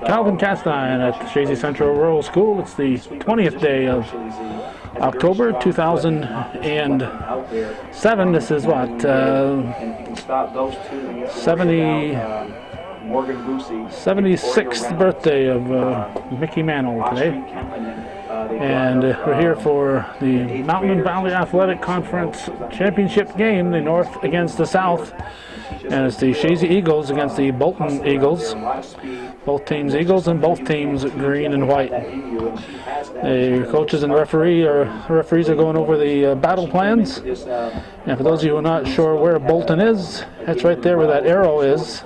Calvin Castine at Chazy Central Rural School. It's the 20th day of October 2007. This is what, 76th birthday of Mickey Mantle today. And we're here for the Mountain and Valley Athletic Conference Championship game, the North against the South. And it's the Chazy Eagles against the Bolton Eagles. Both teams Eagles and both teams green and white. The coaches and referees are going over the battle plans. And for those of you who are not sure where Bolton is, that's right there where that arrow is,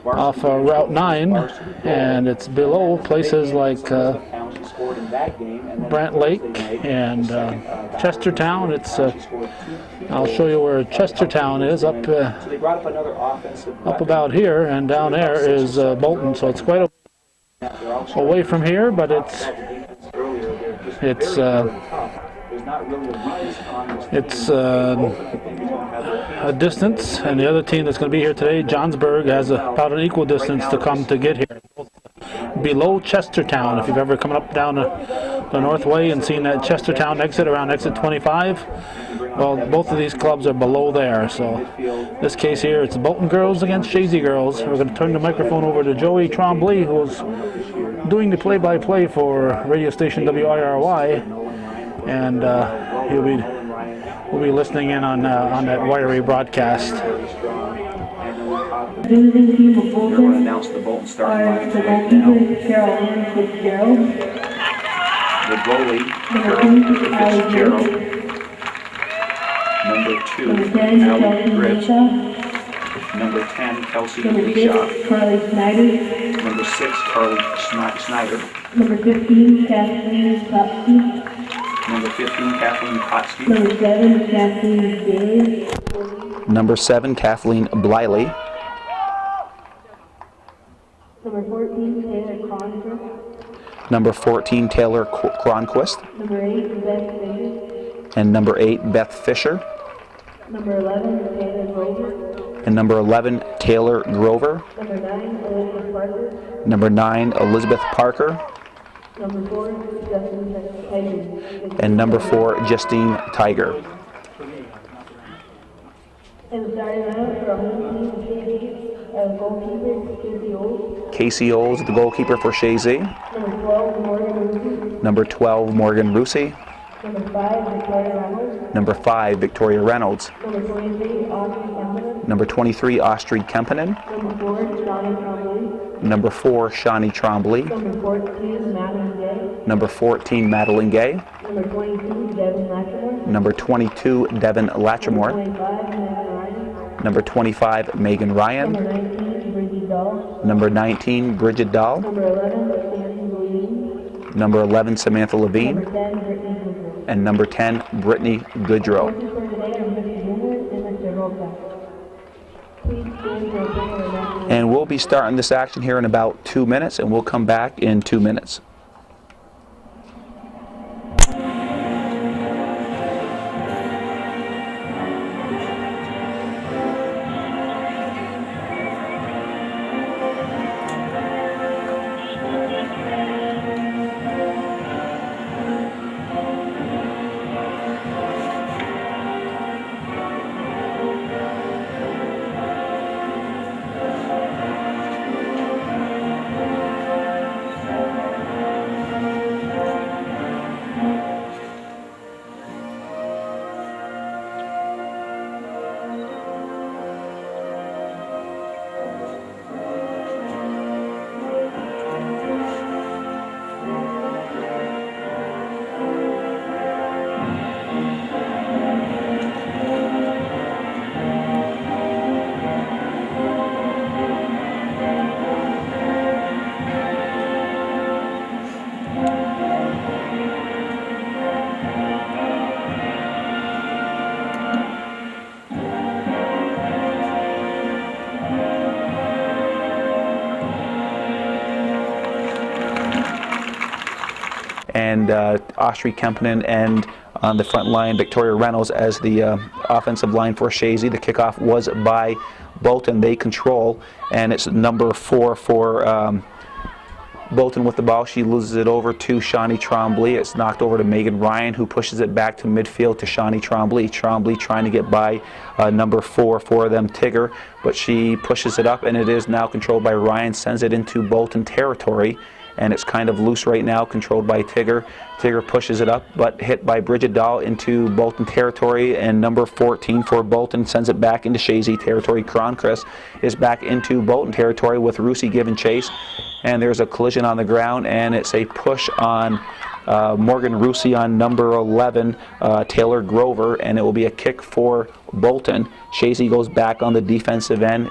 off Route 9. And it's below places like Brant Lake and Chestertown. It's I'll show you where Chestertown is, up about here, and down there is Bolton. So it's quite away from here, but it's a distance. And the other team that's going to be here today, Johnsburg, has about an equal distance to come to get here. Below Chestertown, if you've ever come up down the Northway and seen that Chestertown exit around exit 25, well, both of these clubs are below there. So in this case here, it's Bolton girls against Chazy girls. We're going to turn the microphone over to Joey Trombley, who's doing the play-by-play for radio station WIRY, and we'll be listening in on that wiry broadcast. We're going to announce the Bolton starting line right now. The goalie, Carol Fitzgerald. Number 2, Allie Gribbs. Number 10, Kelsey Leeshaw. Number 6, Carly Snyder. Number 15, Kathleen Kotsky. Number 15, Kathleen Kotsky. Number 7, Kathleen Bailey. Number 7, Kathleen Bliley. Number 14, Taylor Cronquist. Number 14, Taylor Cronquist. Number 8, Beth Fisher. And number 8, Beth Fisher. Number 11, Taylor Grover. And number 11, Taylor Grover. Number 9, Elizabeth Parker. Number 9, Elizabeth Parker. Number 4, Justine Tiger. And number 4, Justine Tiger. And starting out for a home team, goalkeeper, Casey Oles. Casey Oles, the goalkeeper for Chazy. Number 12, Morgan Rusi. Number 12, Morgan Rusi. Number 5, Victoria Reynolds. Number 5, Victoria Reynolds. Number 23, Audrey Kempinen. Number 23, Astrid Kempinen. Number 4, Shawnee Trombley. Number 14, Madeline Gay. Number 14, Madeline Gay. Number 22, Devin Latrimore. Number 22, Devin Latrimore. Number 25, Megan Ryan. Number 19, Bridget Dahl. Number 19, Bridget Dahl. Number 11, Samantha Levine. Number 10, Brittany Goodrow. And number 10, Brittany Goodrow. And we'll be starting this action here in about 2 minutes, and we'll come back in 2 minutes. And Astrid Kempinen, and on the front line, Victoria Reynolds as the offensive line for Chazy. The kickoff was by Bolton. They control, and it's number 4 for Bolton with the ball. She loses it over to Shawnee Trombley. It's knocked over to Megan Ryan, who pushes it back to midfield to Shawnee Trombley. Trombley trying to get by number 4 for them, Tigger, but she pushes it up, and it is now controlled by Ryan, sends it into Bolton territory, and it's kind of loose right now, controlled by Tigger. Tigger pushes it up, but hit by Bridget Dahl into Bolton territory, and number 14 for Bolton sends it back into Chazy territory. Cronchris is back into Bolton territory with Rusey giving chase, and there's a collision on the ground, and it's a push on Morgan Rusey on number 11, Taylor Grover, and it will be a kick for Bolton. Chazy goes back on the defensive end.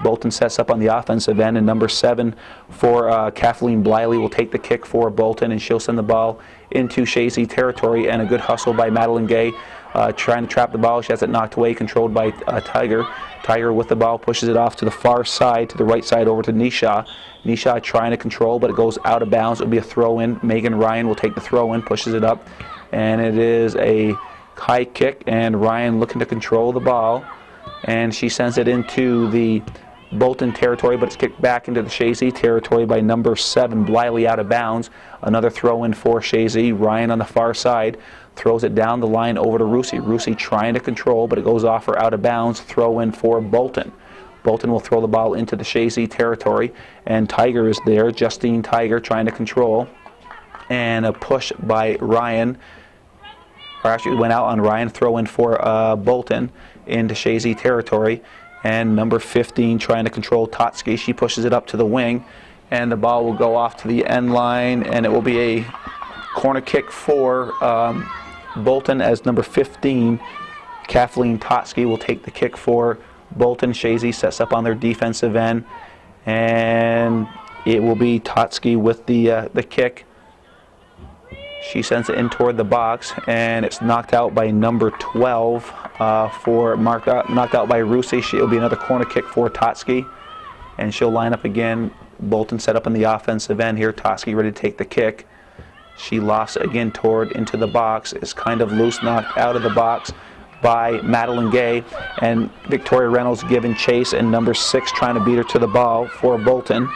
Bolton sets up on the offensive end, and number 7 for Kathleen Bliley will take the kick for Bolton, and she'll send the ball into Chazy territory, and a good hustle by Madeline Gay trying to trap the ball. She has it knocked away, controlled by Tiger. Tiger with the ball pushes it off to the far side, to the right side over to Nisha. Nisha trying to control, but it goes out of bounds. It'll be a throw-in. Megan Ryan will take the throw-in, pushes it up, and it is a high kick, and Ryan looking to control the ball, and she sends it into the Bolton territory, but it's kicked back into the Chazy territory by number 7, Bliley, out of bounds. Another throw-in for Chazy. Ryan on the far side throws it down the line over to Rusey. Rusey trying to control, but it goes off or out of bounds. Throw-in for Bolton. Bolton will throw the ball into the Chazy territory, and Tiger is there. Justine Tiger trying to control, and a push by Ryan, or actually went out on Ryan. Throw-in for Bolton into Chazy territory, and number 15 trying to control Totsky. She pushes it up to the wing, and the ball will go off to the end line, and it will be a corner kick for Bolton, as number 15, Kathleen Totsky, will take the kick for Bolton. Chazy sets up on their defensive end, and it will be Totsky with the kick. She sends it in toward the box, and it's knocked out by number 12 knocked out by Rusey. It'll be another corner kick for Totsky, and she'll line up again. Bolton set up on the offensive end here. Totsky ready to take the kick. She lofts it again into the box. It's kind of loose, knocked out of the box by Madeline Gay, and Victoria Reynolds giving chase, and number 6 trying to beat her to the ball for Bolton,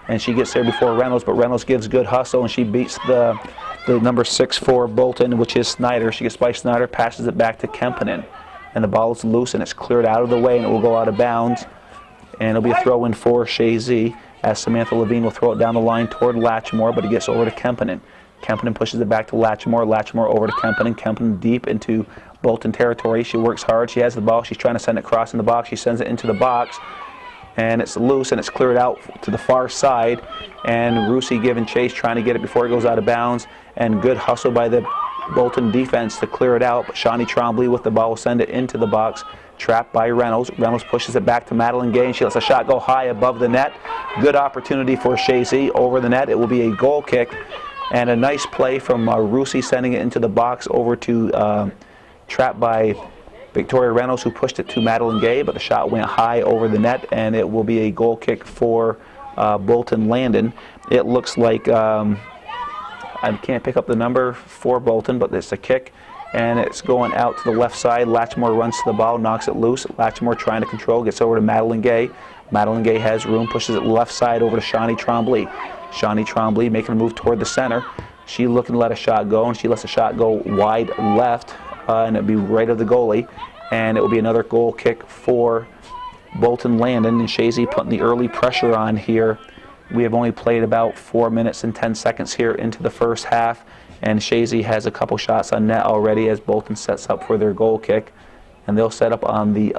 and she gets there before Reynolds, but Reynolds gives good hustle, and she beats the number 6 for Bolton, which is Snyder. She gets by Snyder, passes it back to Kempinen, and the ball is loose, and it's cleared out of the way, and it will go out of bounds, and it'll be a throw-in for Chazy, as Samantha Levine will throw it down the line toward Latchmore, but it gets over to Kempinen. Kempinen pushes it back to Latchmore. Latchmore over to Kempinen. Kempinen deep into Bolton territory. She works hard. She has the ball. She's trying to send it across in the box. She sends it into the box, and it's loose, and it's cleared out to the far side, and Rusey giving chase, trying to get it before it goes out of bounds, and good hustle by the Bolton defense to clear it out, but Shawnee Trombley with the ball will send it into the box, trapped by Reynolds. Reynolds pushes it back to Madeline Gay, and she lets a shot go high above the net. Good opportunity for Chazy over the net. It will be a goal kick, and a nice play from Rusey, sending it into the box over to trapped by Victoria Reynolds, who pushed it to Madeline Gay, but the shot went high over the net, and it will be a goal kick for Bolton Landon. It looks like, I can't pick up the number for Bolton, but it's a kick, and it's going out to the left side. Latchmore runs to the ball, knocks it loose. Latchmore trying to control, gets over to Madeline Gay. Madeline Gay has room, pushes it left side over to Shawnee Trombley. Shawnee Trombley making a move toward the center. She looking to let a shot go, and she lets a shot go wide left, and it'll be right of the goalie, and it will be another goal kick for Bolton Landon, and Chazy putting the early pressure on here. We have only played about 4 minutes and 10 seconds here into the first half, and Chazy has a couple shots on net already as Bolton sets up for their goal kick, and they'll set up on the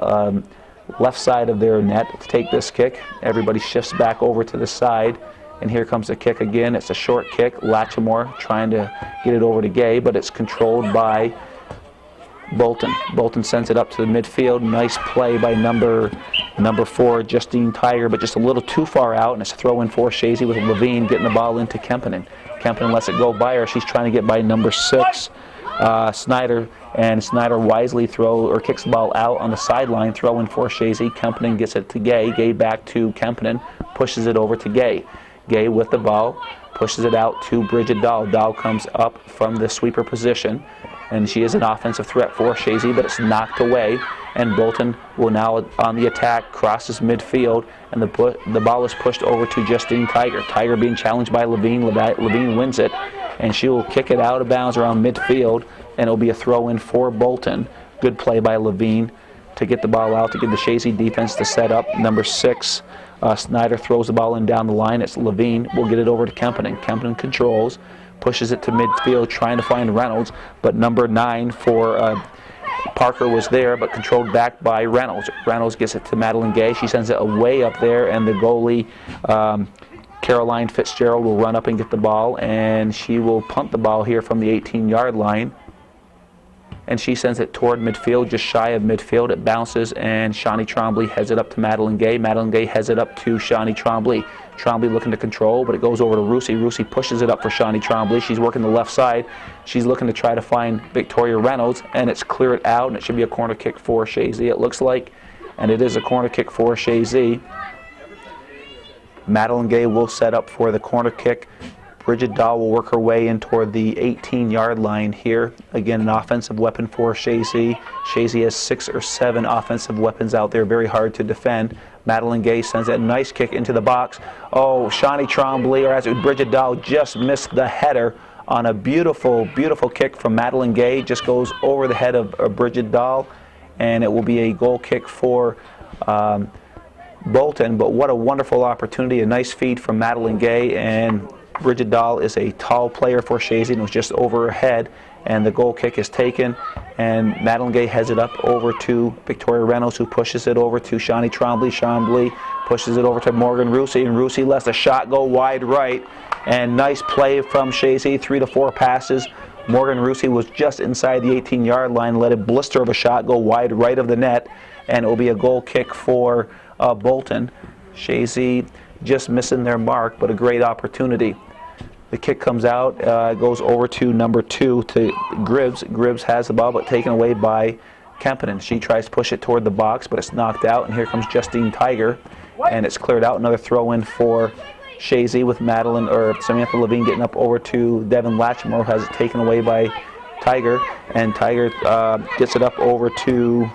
left side of their net to take this kick. Everybody shifts back over to the side, and here comes the kick again. It's a short kick. Latchmore trying to get it over to Gay, but it's controlled by Bolton. Bolton sends it up to the midfield. Nice play by number 4, Justine Tiger, but just a little too far out, and it's a throw-in for Chazy with Levine getting the ball into Kempinen. Kempinen lets it go by her. She's trying to get by number 6, Snyder, and Snyder wisely kicks the ball out on the sideline. Throw-in for Chazy. Kempinen gets it to Gay. Gay back to Kempinen, pushes it over to Gay. Gay with the ball, pushes it out to Bridget Dahl. Dahl comes up from the sweeper position, and she is an offensive threat for Chazy, but it's knocked away, and Bolton will now on the attack, crosses midfield, and the ball is pushed over to Justine Tiger. Tiger being challenged by Levine. Levine wins it, and she will kick it out of bounds around midfield, and it'll be a throw-in for Bolton. Good play by Levine to get the ball out, to get the Chazy defense to set up. Number 6, Snyder throws the ball in down the line. It's Levine. We'll get it over to Kempinen. Kempinen controls, pushes it to midfield, trying to find Reynolds, but number 9 for Parker was there, but controlled back by Reynolds. Reynolds gets it to Madeline Gay. She sends it away up there, and the goalie, Caroline Fitzgerald, will run up and get the ball, and she will punt the ball here from the 18-yard line. And she sends it toward midfield, just shy of midfield. It bounces, and Shawnee Trombley heads it up to Madeline Gay. Madeline Gay heads it up to Shawnee Trombley. Trombley looking to control, but it goes over to Rusey. Rusey pushes it up for Shawnee Trombley. She's working the left side. She's looking to try to find Victoria Reynolds, and it's cleared out, and it should be a corner kick for Chazy, it looks like. And it is a corner kick for Chazy. Madeline Gay will set up for the corner kick. Bridget Dahl will work her way in toward the 18-yard line here. Again, an offensive weapon for Chazy. Chazy has 6 or 7 offensive weapons out there, very hard to defend. Madeline Gay sends a nice kick into the box. Oh, Shawnee Trombley, or as Bridget Dahl, just missed the header on a beautiful, beautiful kick from Madeline Gay. Just goes over the head of Bridget Dahl, and it will be a goal kick for Bolton. But what a wonderful opportunity, a nice feed from Madeline Gay, and Bridget Dahl is a tall player for Chazy, and was just over her head, and the goal kick is taken, and Madeline Gay heads it up over to Victoria Reynolds, who pushes it over to Shawnee Trombley. Trombley pushes it over to Morgan Rusey, and Rusey lets a shot go wide right, and nice play from Chazy, 3 to 4 passes. Morgan Rusey was just inside the 18-yard line, let a blister of a shot go wide right of the net, and it will be a goal kick for Bolton. Chazy just missing their mark, but a great opportunity. The kick comes out, goes over to number 2, to Gribbs. Gribbs has the ball, but taken away by Kempinen. She tries to push it toward the box, but it's knocked out, and here comes Justine Tiger, and it's cleared out. Another throw-in for Chazy with Samantha Levine getting up over to Devin Latchmore, has it taken away by Tiger, and Tiger gets it up over to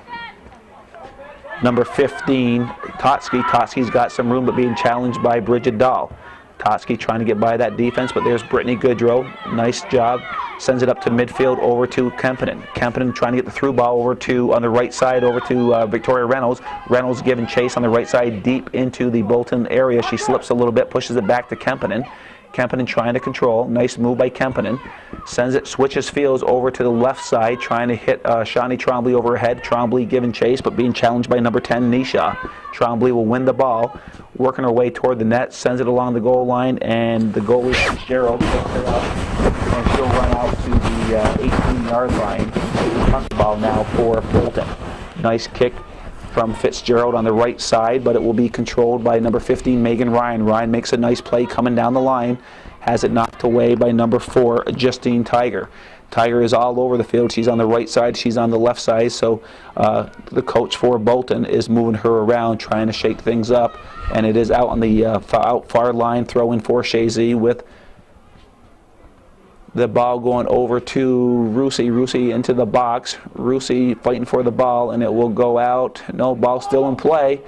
number 15, Totsky. Totsky's got some room, but being challenged by Bridget Dahl. Totsky trying to get by that defense, but there's Brittany Goodrow. Nice job. Sends it up to midfield over to Kempinen. Kempinen trying to get the through ball over to, on the right side, over to Victoria Reynolds. Reynolds giving chase on the right side deep into the Bolton area. She slips a little bit, pushes it back to Kempinen. Kempinen trying to control. Nice move by Kempinen. Sends it, switches fields over to the left side, trying to hit Shawnee Trombley overhead. Trombley giving chase, but being challenged by number 10, Nisha. Trombley will win the ball, working her way toward the net, sends it along the goal line, and the goalie, Fitzgerald, picks it up, and she'll run out to the 18-yard line. Punt the ball now for Bolton. Nice kick from Fitzgerald on the right side, but it will be controlled by number 15, Megan Ryan. Ryan makes a nice play coming down the line, has it knocked away by number 4, Justine Tiger. Tiger is all over the field. She's on the right side, she's on the left side, so the coach for Bolton is moving her around, trying to shake things up, and it is out on the out far line, throw in for Chazy with the ball going over to Rusey. Rusey into the box. Rusey fighting for the ball, and it will go out. No, ball still in play.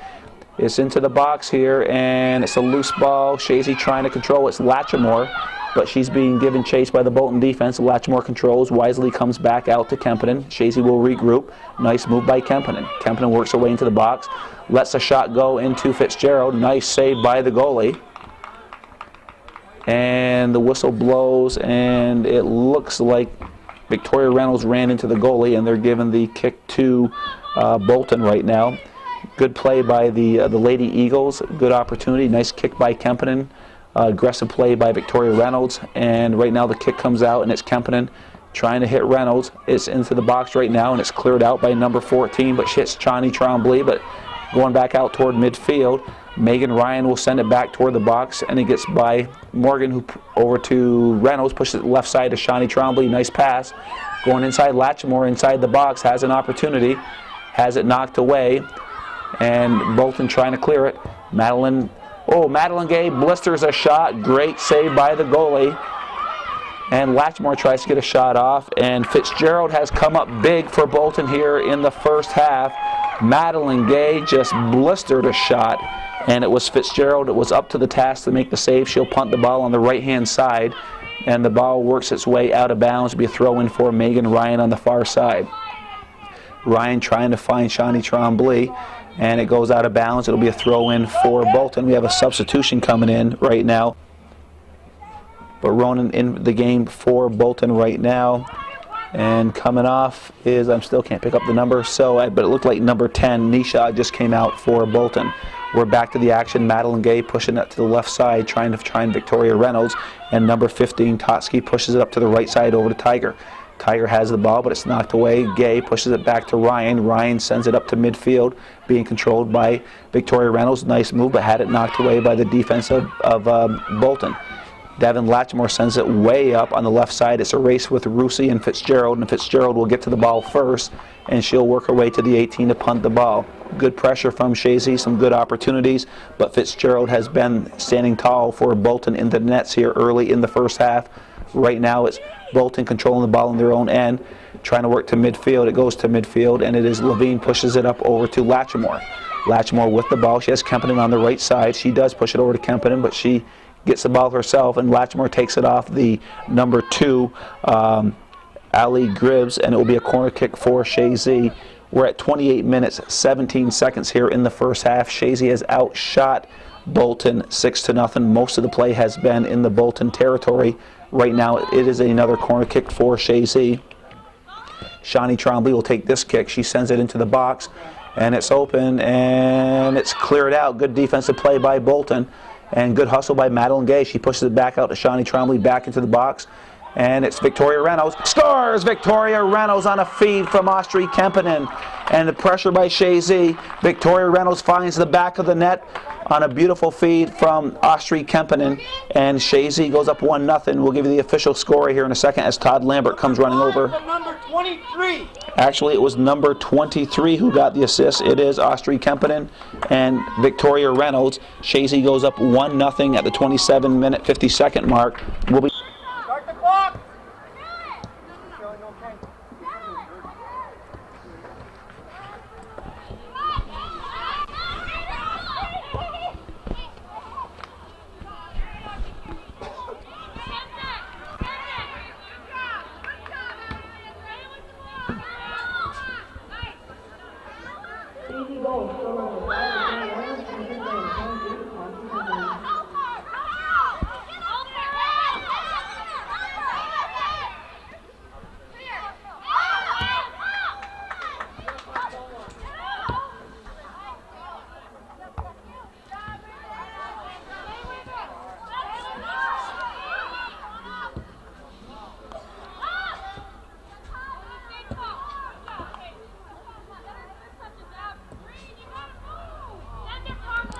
It's into the box here, and it's a loose ball. Chazy trying to control. It's Latchmore, but she's being given chase by the Bolton defense. Latchmore controls. Wisely comes back out to Kempinen. Chazy will regroup. Nice move by Kempinen. Kempinen works her way into the box. Lets a shot go into Fitzgerald. Nice save by the goalie. And the whistle blows, and it looks like Victoria Reynolds ran into the goalie, and they're giving the kick to Bolton right now. Good play by the Lady Eagles. Good opportunity. Nice kick by Kempinen. Aggressive play by Victoria Reynolds, and right now the kick comes out, and it's Kempinen trying to hit Reynolds. It's into the box right now, and it's cleared out by number 14, but hits Shawnee Trombley, but going back out toward midfield. Megan Ryan will send it back toward the box, and it gets by Morgan, who over to Reynolds, pushes it left side to Shawnee Trombley. Nice pass. Going inside, Latchmore inside the box, has an opportunity, has it knocked away, and Bolton trying to clear it. Madeline Oh, Madeline Gay blisters a shot. Great save by the goalie. And Latchmore tries to get a shot off. And Fitzgerald has come up big for Bolton here in the first half. Madeline Gay just blistered a shot. And it was Fitzgerald that was up to the task to make the save. She'll punt the ball on the right-hand side. And the ball works its way out of bounds. It'll be a throw-in for Megan Ryan on the far side. Ryan trying to find Shawnee Tremblay. And it goes out of bounds. It'll be a throw-in for Bolton. We have a substitution coming in right now. But Ronan in the game for Bolton right now. And coming off is, I still can't pick up the number, but it looked like number 10, Nisha, just came out for Bolton. We're back to the action. Madeline Gay pushing it to the left side, trying to find Victoria Reynolds. And number 15, Totsky, pushes it up to the right side over to Tiger. Tiger has the ball, but it's knocked away. Gay pushes it back to Ryan. Ryan sends it up to midfield, being controlled by Victoria Reynolds. Nice move, but had it knocked away by the defense of Bolton. Devin Latchmore sends it way up on the left side. It's a race with Rusey and Fitzgerald will get to the ball first, and she'll work her way to the 18 to punt the ball. Good pressure from Chazy, some good opportunities, but Fitzgerald has been standing tall for Bolton in the nets here early in the first half. Right now it's Bolton controlling the ball in their own end, trying to work to midfield. It goes to midfield, and it is Levine pushes it up over to Latchmore. Latchmore with the ball. She has Kempinen on the right side. She does push it over to Kempinen, but she gets the ball herself, and Latchmore takes it off the number 2, Ali Gribbs, and it will be a corner kick for Chazy. We're at 28 minutes, 17 seconds here in the first half. Chazy has outshot Bolton 6-0. Most of the play has been in the Bolton territory. Right now it is another corner kick for Chazy. Shawnee Tremblay will take this kick. She sends it into the box, and it's open, and it's cleared out. Good defensive play by Bolton. And good hustle by Madeline Gay. She pushes it back out to Shawnee Tremblay, back into the box. And it's Victoria Reynolds. Scores! Victoria Reynolds on a feed from Austri Kempinen. And the pressure by Chazy. Victoria Reynolds finds the back of the net on a beautiful feed from Austri Kempinen. And Chazy goes up 1-0. We'll give you the official score here in a second as Todd Lambert comes running over. Number 23. Actually, it was number 23 who got the assist. It is Austri Kempinen and Victoria Reynolds. Chazy goes up 1-0 at the 27-minute, 50-second mark. We'll be Start the clock.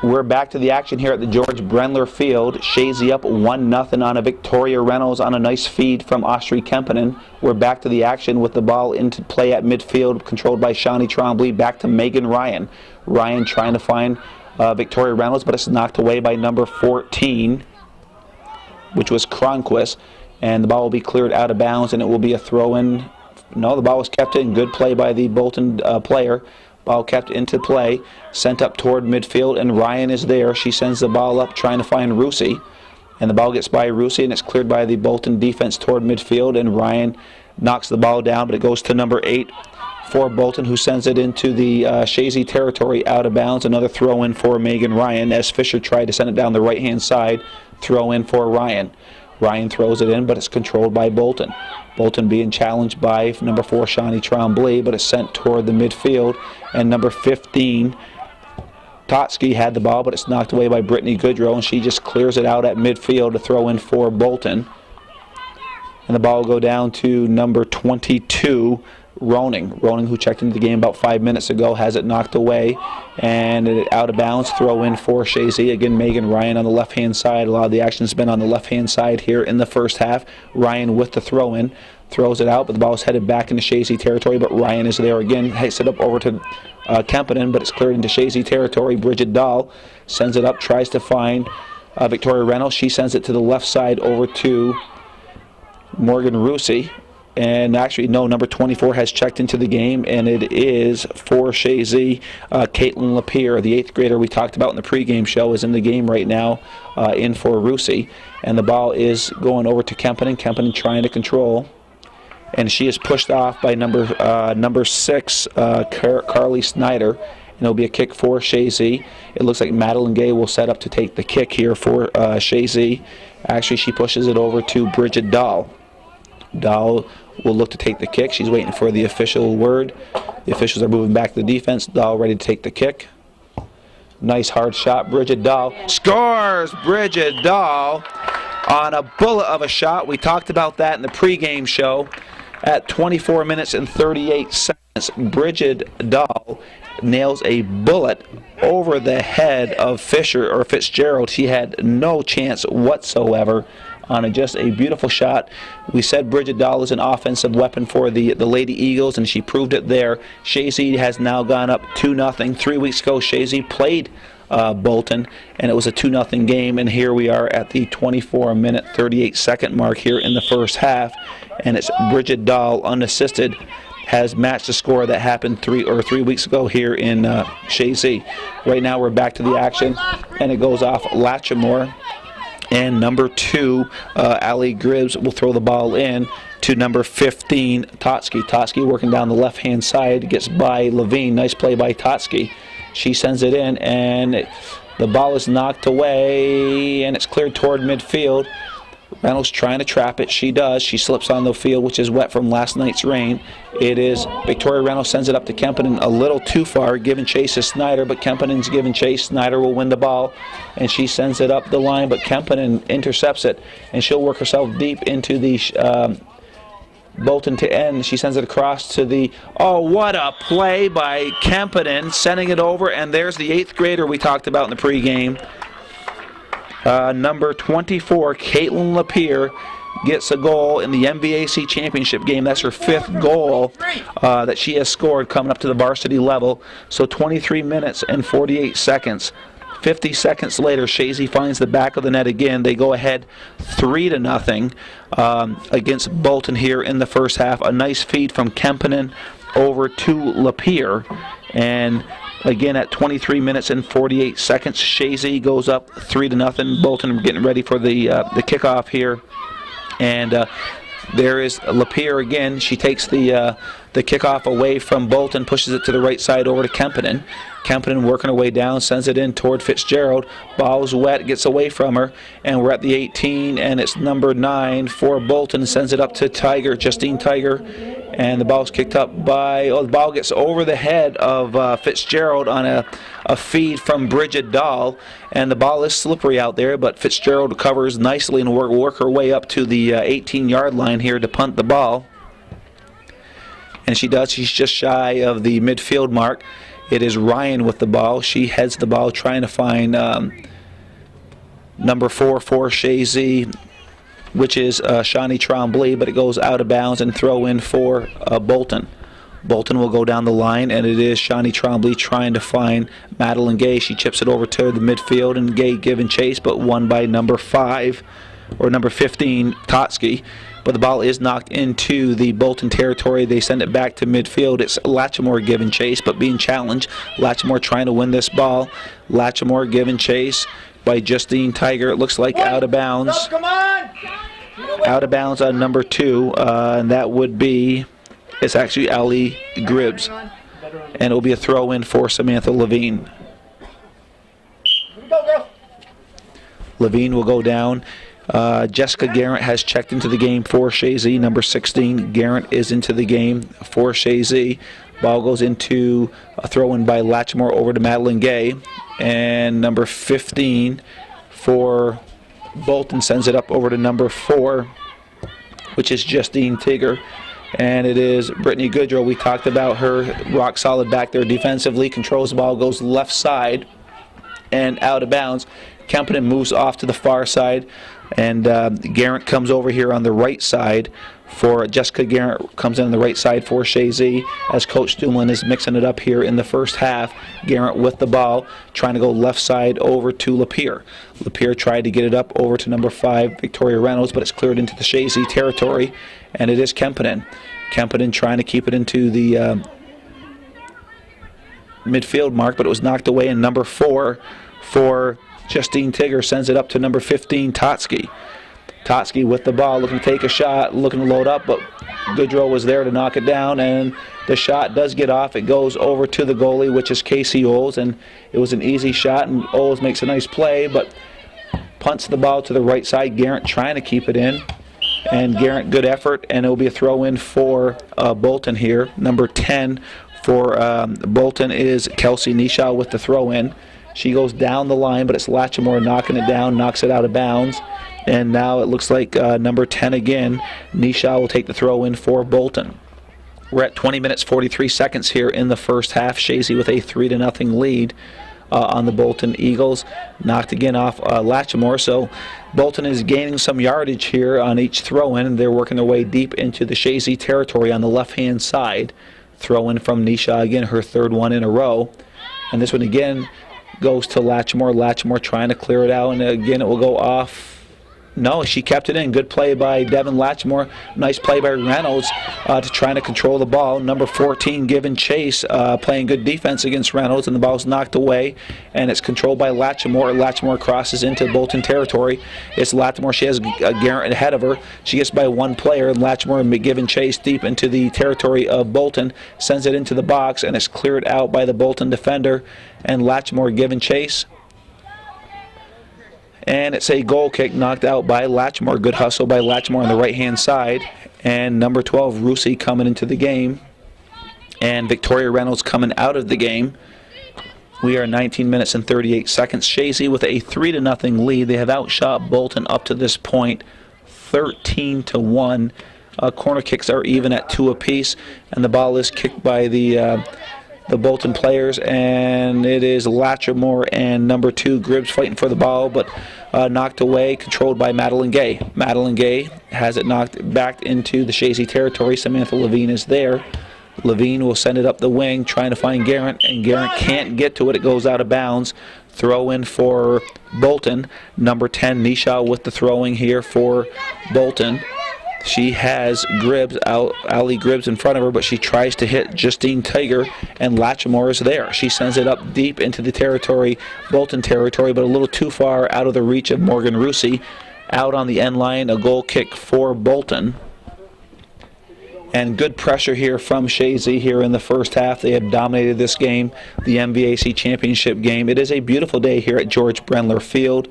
We're back to the action here at the George Brenler Field. Chazy up 1-0 on a Victoria Reynolds on a nice feed from Austri Kempinen. We're back to the action with the ball into play at midfield, controlled by Shawnee Tremblay. Back to Megan Ryan. Ryan trying to find Victoria Reynolds, but it's knocked away by number 14, which was Cronquist. And the ball will be cleared out of bounds, and it will be a throw-in. No, the ball was kept in. Good play by the Bolton player. Ball kept into play, sent up toward midfield, and Ryan is there. She sends the ball up, trying to find Rusey. And the ball gets by Rusey, and it's cleared by the Bolton defense toward midfield, and Ryan knocks the ball down, but it goes to number 8 for Bolton, who sends it into the Chazy territory out of bounds. Another throw-in for Megan Ryan, as Fisher tried to send it down the right-hand side. Throw-in for Ryan. Ryan throws it in, but it's controlled by Bolton. Bolton being challenged by number 4, Shawnee Tremblay, but it's sent toward the midfield. And number 15, Totsky, had the ball, but it's knocked away by Brittany Goodrow, and she just clears it out at midfield to throw in for Bolton. And the ball will go down to number 22, Roning. Roning, who checked into the game about 5 minutes ago, has it knocked away. And it out of bounds, throw in for Chazy. Again, Megan Ryan on the left-hand side. A lot of the action's been on the left-hand side here in the first half. Ryan with the throw-in. Throws it out, but the ball is headed back into Chazy territory, but Ryan is there again. Hits it up over to Kempinen, but it's cleared into Chazy territory. Bridget Dahl sends it up, tries to find Victoria Reynolds. She sends it to the left side over to Morgan Rusi. And actually, no, number 24 has checked into the game, and it is for Chazy. Caitlin Lapierre, the 8th grader we talked about in the pregame show, is in the game right now, in for Rusi. And the ball is going over to Kempinen. Kempinen trying to control. And she is pushed off by number 6, Carly Snyder. And it'll be a kick for Chazy. It looks like Madeline Gay will set up to take the kick here for Chazy. Actually, she pushes it over to Bridget Dahl. Dahl will look to take the kick. She's waiting for the official word. The officials are moving back to the defense. Dahl ready to take the kick. Nice hard shot. Bridget Dahl scores! Bridget Dahl on a bullet of a shot. We talked about that in the pregame show. At 24 minutes and 38 seconds, Bridget Dahl nails a bullet over the head of Fitzgerald. She had no chance whatsoever on just a beautiful shot. We said Bridget Dahl is an offensive weapon for the Lady Eagles, and she proved it there. Chazy has now gone up 2-0. 3 weeks ago, Chazy played Bolton, and it was a 2-0 game, and here we are at the 24-minute, 38-second mark here in the first half, and it's Bridget Dahl, unassisted, has matched the score that happened 3 weeks ago here in Chazy. Right now we're back to the action, and it goes off Latchmore. And number 2, Allie Gribbs, will throw the ball in to number 15, Totsky. Totsky working down the left-hand side, gets by Levine. Nice play by Totsky. She sends it in, and the ball is knocked away, and it's cleared toward midfield. Reynolds trying to trap it. She does. She slips on the field, which is wet from last night's rain. It is Victoria Reynolds sends it up to Kempinen a little too far, giving chase to Snyder, but Kempinen's giving chase. Snyder will win the ball, and she sends it up the line, but Kempinen intercepts it, and she'll work herself deep into the Bolton to end. She sends it across to the, oh, what a play by Kempinen, sending it over, and there's the 8th grader we talked about in the pregame. Number 24, Caitlin Lapierre, gets a goal in the MVAC championship game. That's her 5th goal that she has scored coming up to the varsity level. So 23 minutes and 48 seconds. 50 seconds later, Chazy finds the back of the net again. They go ahead 3-0 against Bolton here in the first half. A nice feed from Kempinen over to Lapierre. And again, at 23 minutes and 48 seconds, Chazy goes up 3-0. Bolton getting ready for the kickoff here. And there is Lapierre again. She takes the kickoff away from Bolton, pushes it to the right side over to Kempinen. Kempinen working her way down, sends it in toward Fitzgerald. Ball's wet, gets away from her, and we're at the 18, and it's number 9 for Bolton. Sends it up to Tiger, Justine Tiger, and the ball's kicked up by, the ball gets over the head of Fitzgerald on a feed from Bridget Dahl, and the ball is slippery out there, but Fitzgerald covers nicely and will work her way up to the 18-yard line here to punt the ball. And she does. She's just shy of the midfield mark. It is Ryan with the ball. She heads the ball trying to find number 4 for Chazy, which is Shawnee Trombley, but it goes out of bounds and throw in for Bolton. Bolton will go down the line, and it is Shawnee Trombley trying to find Madeline Gay. She chips it over to the midfield, and Gay giving chase, but won by number 5, or number 15, Totsky. But the ball is knocked into the Bolton territory. They send it back to midfield. It's Latchmore giving chase, but being challenged. Latchmore trying to win this ball. Latchmore giving chase by Justine Tiger. It looks like out of bounds. Come on! Out of bounds on number 2, and that would be, it's actually Allie Gribbs. And it will be a throw in for Samantha Levine. Here we go, girl. Levine will go down. Jessica Garrett has checked into the game for Chazy. Number 16, Garrett is into the game for Chazy. Ball goes into a throw-in by Latchmore over to Madeline Gay. And number 15 for Bolton sends it up over to number 4, which is Justine Tigger. And it is Brittany Goodrow. We talked about her rock solid back there defensively. Controls the ball, goes left side and out of bounds. Kempinen moves off to the far side, and Garrett comes over here on the right side for Jessica Garrett comes in on the right side for Chazy as Coach Stuhlman is mixing it up here in the first half. Garrett with the ball, trying to go left side over to Lapeer. Lapeer tried to get it up over to number 5, Victoria Reynolds, but it's cleared into the Chazy territory, and it is Kempinen. Kempinen trying to keep it into the midfield mark, but it was knocked away, and number 4 for Justine Tigger sends it up to number 15, Totsky. Totsky with the ball, looking to take a shot, looking to load up, but Goodrow was there to knock it down, and the shot does get off. It goes over to the goalie, which is Casey Oles, and it was an easy shot, and Oles makes a nice play, but punts the ball to the right side. Garrett trying to keep it in, and Garrett, good effort, and it will be a throw-in for Bolton here. Number 10 for Bolton is Kelsey Nishaw with the throw-in. She goes down the line, but it's Latchmore knocking it down, knocks it out of bounds. And now it looks like number 10 again, Nisha will take the throw in for Bolton. We're at 20 minutes 43 seconds here in the first half. Chazy with a 3-0 lead on the Bolton Eagles. Knocked again off Latchmore. So Bolton is gaining some yardage here on each throw in. They're working their way deep into the Chazy territory on the left-hand side. Throw in from Nisha again, her third one in a row. And this one again goes to Latchmore. Latchmore trying to clear it out, and again it will go off. No, she kept it in. Good play by Devin Latchmore. Nice play by Reynolds to trying to control the ball. Number 14, Given Chase, playing good defense against Reynolds, and the ball's knocked away, and it's controlled by Latchmore. Latchmore crosses into Bolton territory. It's Latchmore. She has Garrett ahead of her. She gets by one player, and Latchmore and Given Chase deep into the territory of Bolton, sends it into the box, and it's cleared out by the Bolton defender, and Latchmore Given Chase. And it's a goal kick knocked out by Latchmore. Good hustle by Latchmore on the right-hand side. And number 12, Rusi, coming into the game. And Victoria Reynolds coming out of the game. We are 19 minutes and 38 seconds. Chazy with a 3-0 lead. They have outshot Bolton up to this point 13-1. Corner kicks are even at 2 apiece. And the ball is kicked by the Bolton players, and it is Latchmore and number 2 Gribbs fighting for the ball, but knocked away, controlled by Madeline Gay. Madeline Gay has it knocked back into the Chazy territory. Samantha Levine is there. Levine will send it up the wing, trying to find Garrett, and Garrett can't get to it. It goes out of bounds. Throw in for Bolton. Number 10, Nisha with the throwing here for Bolton. She has Gribbs, Ali Gribbs in front of her, but she tries to hit Justine Tiger, and Latchmore is there. She sends it up deep into the territory, Bolton territory, but a little too far out of the reach of Morgan Rusi. Out on the end line, a goal kick for Bolton. And good pressure here from Chazy here in the first half. They have dominated this game, the MVAC championship game. It is a beautiful day here at George Brenler Field.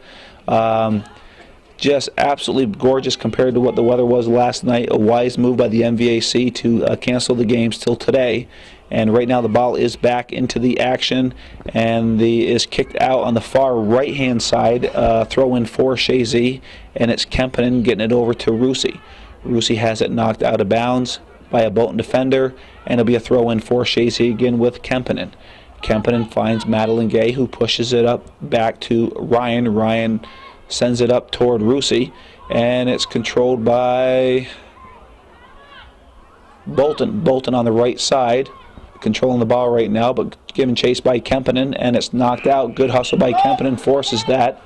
Just absolutely gorgeous compared to what the weather was last night. A wise move by the MVAC to cancel the games till today. And right now the ball is back into the action and is kicked out on the far right-hand side. Throw in for Chazy, and it's Kempinen getting it over to Rusi. Rusi has it knocked out of bounds by a Bolton defender, and it'll be a throw in for Chazy again with Kempinen. Kempinen finds Madeline Gay, who pushes it up back to Ryan. Ryan sends it up toward Rusi, and it's controlled by Bolton. Bolton on the right side, controlling the ball right now, but given chase by Kempinen, and it's knocked out. Good hustle by Kempinen, forces that.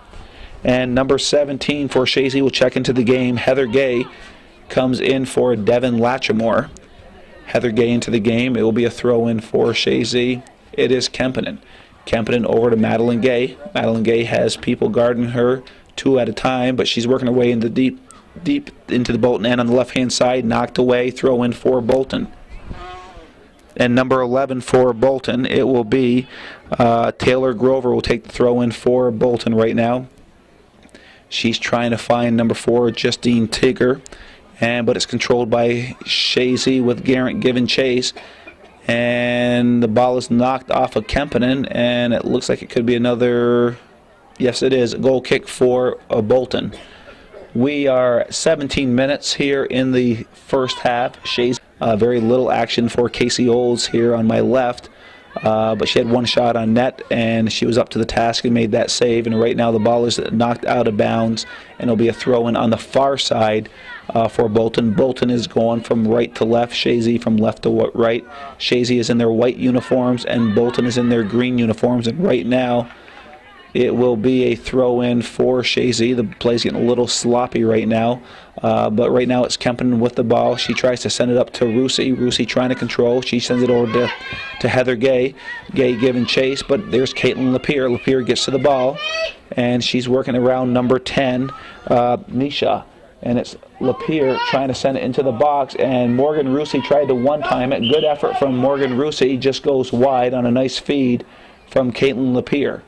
And number 17 for Chazy will check into the game. Heather Gay comes in for Devin Latchmore. Heather Gay into the game. It will be a throw-in for Chazy. It is Kempinen. Kempinen over to Madeline Gay. Madeline Gay has people guarding her 2 at a time, but she's working her way into deep into the Bolton end on the left-hand side. Knocked away. Throw in for Bolton. And number 11 for Bolton, it will be Taylor Grover will take the throw in for Bolton right now. She's trying to find number 4, Justine Tigger, but it's controlled by Chazy with Garrett giving chase. And the ball is knocked off of Kempinen, and it looks like it could be another, yes it is, a goal kick for Bolton. We are 17 minutes here in the first half. Chazy, very little action for Casey Olds here on my left. but she had one shot on net, and she was up to the task and made that save. And right now the ball is knocked out of bounds, and it'll be a throw-in on the far side for Bolton. Bolton is going from right to left, Chazy from left to right. Chazy is in their white uniforms, and Bolton is in their green uniforms. And right now it will be a throw-in for Chazy. The play's getting a little sloppy right now, but right now it's Kempinen with the ball. She tries to send it up to Rusi. Rusi trying to control. She sends it over to Heather Gay. Gay giving chase, but there's Caitlin Lapierre. Lapierre gets to the ball, and she's working around number 10, Nisha. And it's Lapierre trying to send it into the box, and Morgan Rusi tried to one-time it. Good effort from Morgan Rusi, just goes wide on a nice feed from Caitlin Lapierre.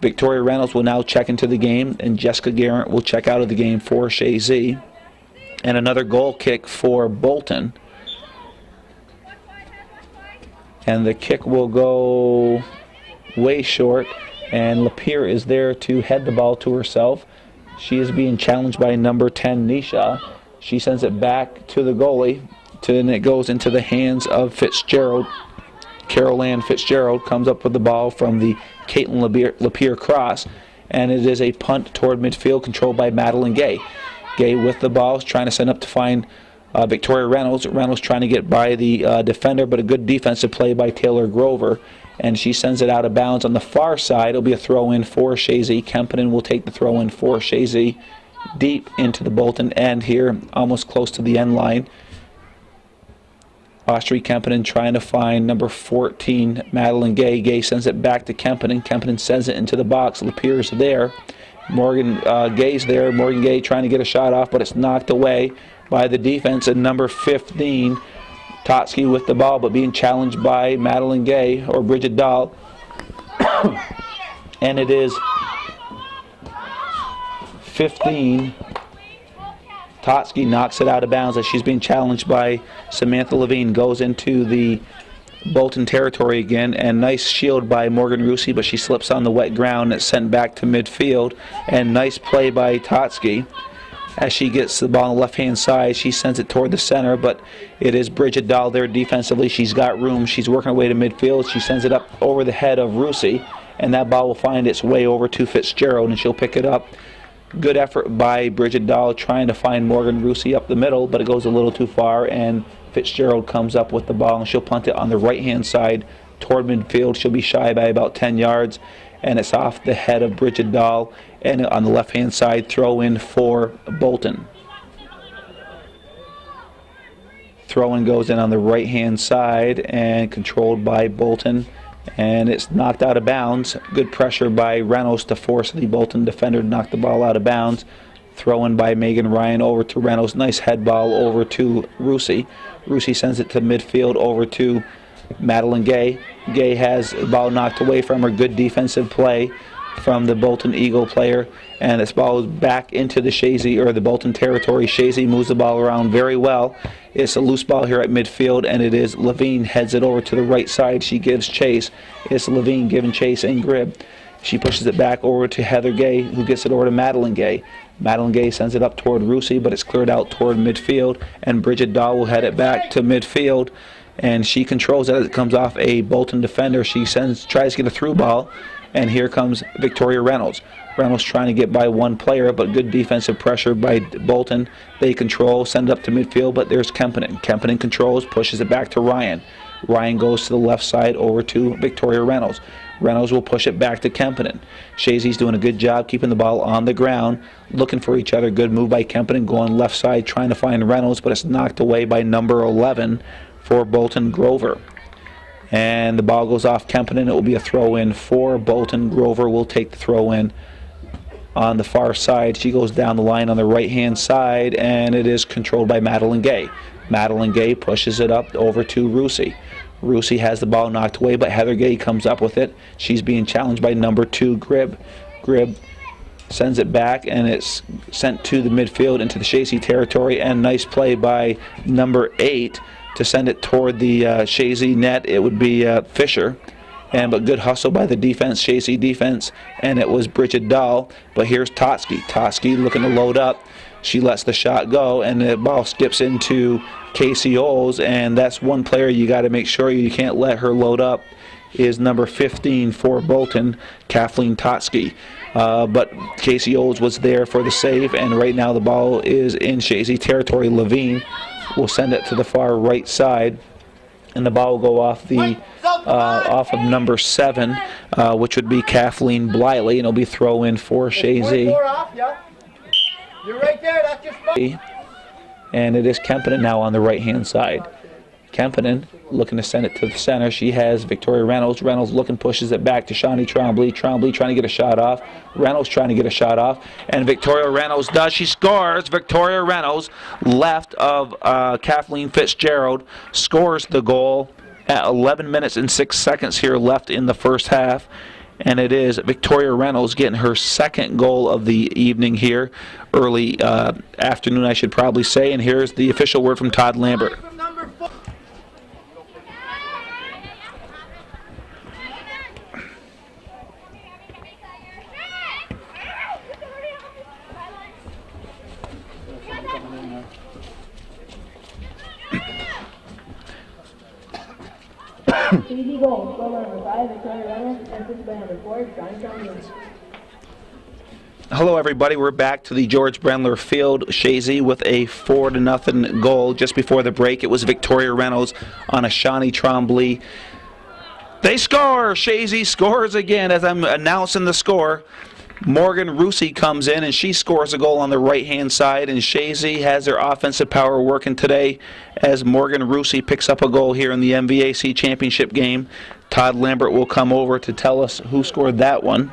Victoria Reynolds will now check into the game, and Jessica Garrett will check out of the game for Chazy. And another goal kick for Bolton. And the kick will go way short, and Lapierre is there to head the ball to herself. She is being challenged by number 10, Nisha. She sends it back to the goalie, and it goes into the hands of Fitzgerald. Carol Ann Fitzgerald comes up with the ball from the Caitlin Lapierre cross, and it is a punt toward midfield controlled by Madeline Gay. Gay with the ball is trying to send up to find Victoria Reynolds. Reynolds trying to get by the defender, but a good defensive play by Taylor Grover, and she sends it out of bounds on the far side. It'll be a throw-in for Chazy. Kempinen will take the throw-in for Chazy deep into the Bolton end here, almost close to the end line. Austri Kempinen trying to find number 14, Madeline Gay. Gay sends it back to Kempinen. Kempinen sends it into the box. Lapierre's there. Morgan Gay's there. Morgan Gay trying to get a shot off, but it's knocked away by the defense. And number 15, Totsky with the ball, but being challenged by Madeline Gay or Bridget Dahl. And it is 15. Totsky knocks it out of bounds as she's being challenged by Samantha Levine. Goes into the Bolton territory again, and nice shield by Morgan Rusi, but she slips on the wet ground. It's sent back to midfield, and nice play by Totsky. As she gets the ball on the left-hand side, she sends it toward the center, but it is Bridget Dahl there defensively. She's got room. She's working her way to midfield. She sends it up over the head of Rusi, and that ball will find its way over to Fitzgerald, and she'll pick it up. Good effort by Bridget Dahl trying to find Morgan Rusi up the middle, but it goes a little too far, and Fitzgerald comes up with the ball, and she'll punt it on the right-hand side toward midfield. She'll be shy by about 10 yards, and it's off the head of Bridget Dahl, and on the left-hand side, throw in for Bolton. Throw-in goes in on the right-hand side and controlled by Bolton, and it's knocked out of bounds. Good pressure by Reynolds to force the Bolton defender to knock the ball out of bounds. Throw-in by Megan Ryan over to Reynolds. Nice head ball over to Rusi. Rusi sends it to midfield over to Madeline Gay. Gay has the ball knocked away from her. Good defensive play from the Bolton Eagle player, and this ball is back into the Chazy or the Bolton territory. Chazy moves the ball around very well. It's a loose ball here at midfield, and it is Levine heads it over to the right side. She gives chase. It's Levine giving chase and grib. She pushes it back over to Heather Gay, who gets it over to Madeline Gay. Madeline Gay sends it up toward Rusi, but it's cleared out toward midfield, and Bridget Dahl will head it back to midfield, and she controls it as it comes off a Bolton defender. She tries to get a through ball, and here comes Victoria Reynolds. Reynolds trying to get by one player, but good defensive pressure by Bolton. They control, send it up to midfield, but there's Kempinen. Kempinen controls, pushes it back to Ryan. Ryan goes to the left side over to Victoria Reynolds. Reynolds will push it back to Kempinen. Chazy's doing a good job keeping the ball on the ground, looking for each other. Good move by Kempinen, going left side, trying to find Reynolds, but it's knocked away by number 11 for Bolton, Grover. And the ball goes off Kempinen. It will be a throw-in for Bolton. Grover will take the throw-in on the far side. She goes down the line on the right-hand side, and it is controlled by Madeline Gay. Madeline Gay pushes it up over to Rusi. Rusi has the ball knocked away, but Heather Gay comes up with it. She's being challenged by number 2, Grib. Grib sends it back, and it's sent to the midfield into the Chazy territory, and nice play by number 8 to send it toward the Chazy net. It would be Fisher. But good hustle by the defense, Chazy defense, and it was Bridget Dahl. But here's Totsky. Totsky looking to load up. She lets the shot go, and the ball skips into KCOs, and that's one player you got to make sure you can't let her load up, is number 15 for Bolton, Kathleen Totsky. But KCOs was there for the save, and right now the ball is in Chazy territory. Levine will send it to the far right side, and the ball will go off off of number 7, which would be Kathleen Bliley, and it'll be throw in for Chazy. You're right there, that's your spot. And it is Kempinen now on the right-hand side. Kempinen looking to send it to the center. She has Victoria Reynolds. Reynolds looking, pushes it back to Shawnee Trombley. Trombley trying to get a shot off. Reynolds trying to get a shot off. And Victoria Reynolds does. She scores. Victoria Reynolds, left of Kathleen Fitzgerald, scores the goal at 11 minutes and 6 seconds here left in the first half. And it is Victoria Reynolds getting her second goal of the evening here, early afternoon, I should probably say. And here's the official word from Todd Lambert. Chazy goal, score by number 5, Victoria Reynolds, and assist by number 4, Shawnee Trombley. Hello, everybody. We're back to the George Brendler Field. Chazy with a 4-0 goal. Just before the break, it was Victoria Reynolds on a Shawnee Trombley. They score! Chazy scores again as I'm announcing the score. Morgan Rusi comes in and she scores a goal on the right-hand side, and Chazy has their offensive power working today as Morgan Rusi picks up a goal here in the MVAC championship game. Todd Lambert will come over to tell us who scored that one.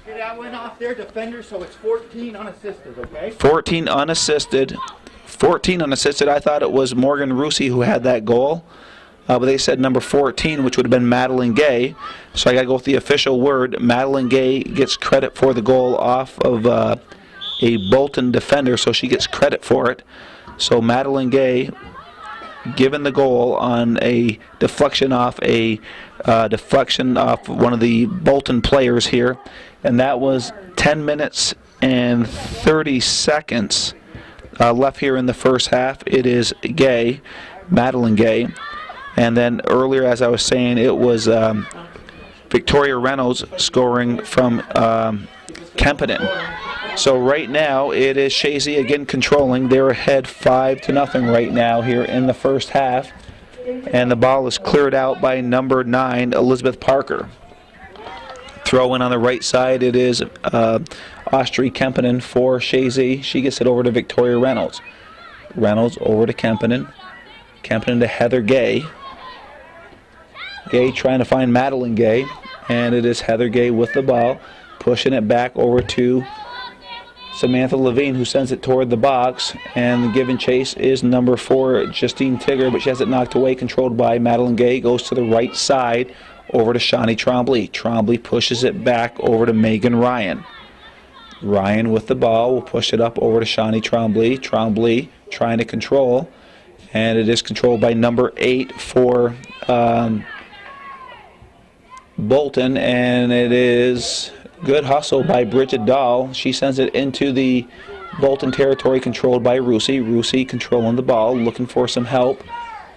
Okay, that went off their defender, so it's 14 unassisted, okay? 14 unassisted. 14 unassisted. I thought it was Morgan Rusi who had that goal. But they said number 14, which would have been Madeline Gay. So I got to go with the official word. Madeline Gay gets credit for the goal off of a Bolton defender, so she gets credit for it. So Madeline Gay given the goal on a deflection off one of the Bolton players here. And that was 10 minutes and 30 seconds left here in the first half. It is Gay, Madeline Gay. And then earlier, as I was saying, it was Victoria Reynolds scoring from Kempinen. So right now, it is Chazy again controlling. They're ahead 5-0 right now here in the first half. And the ball is cleared out by number 9, Elizabeth Parker. Throw in on the right side, it is Austri Kempinen for Chazy. She gets it over to Victoria Reynolds. Reynolds over to Kempinen. Kempinen to Heather Gay. Gay trying to find Madeline Gay, and it is Heather Gay with the ball, pushing it back over to Samantha Levine, who sends it toward the box, and the give and chase is number 4, Justine Tigger, but she has it knocked away, controlled by Madeline Gay, goes to the right side, over to Shawnee Trombley. Trombley pushes it back over to Megan Ryan. Ryan with the ball will push it up over to Shawnee Trombley. Trombley trying to control, and it is controlled by number 8 for Bolton, and it is good hustle by Bridget Dahl. She sends it into the Bolton territory controlled by Rusi. Rusi controlling the ball, looking for some help,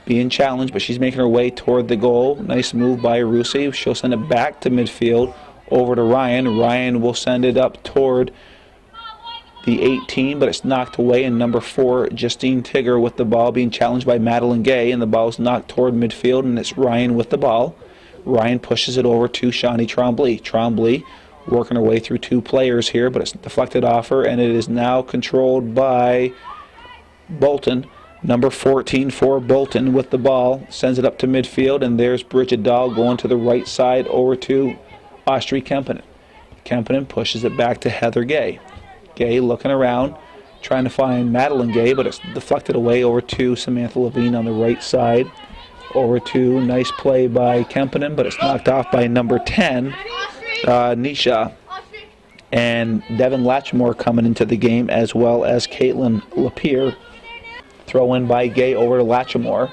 being challenged, but she's making her way toward the goal. Nice move by Rusi. She'll send it back to midfield over to Ryan. Ryan will send it up toward the 18, but it's knocked away, and number 4, Justine Tigger with the ball, being challenged by Madeline Gay, and the ball's knocked toward midfield, and it's Ryan with the ball. Ryan pushes it over to Shawnee Trombley. Trombley working her way through 2 players here, but it's deflected off her, and it is now controlled by Bolton. Number 14 for Bolton with the ball, sends it up to midfield, and there's Bridget Dahl going to the right side over to Austri Kempinen. Kempinen pushes it back to Heather Gay. Gay looking around, trying to find Madeline Gay, but it's deflected away over to Samantha Levine on the right side. Over to, nice play by Kempinen, but it's knocked off by number 10, Nisha. And Devin Latchmore coming into the game, as well as Caitlin Lapierre. Throw in by Gay over to Latchmore.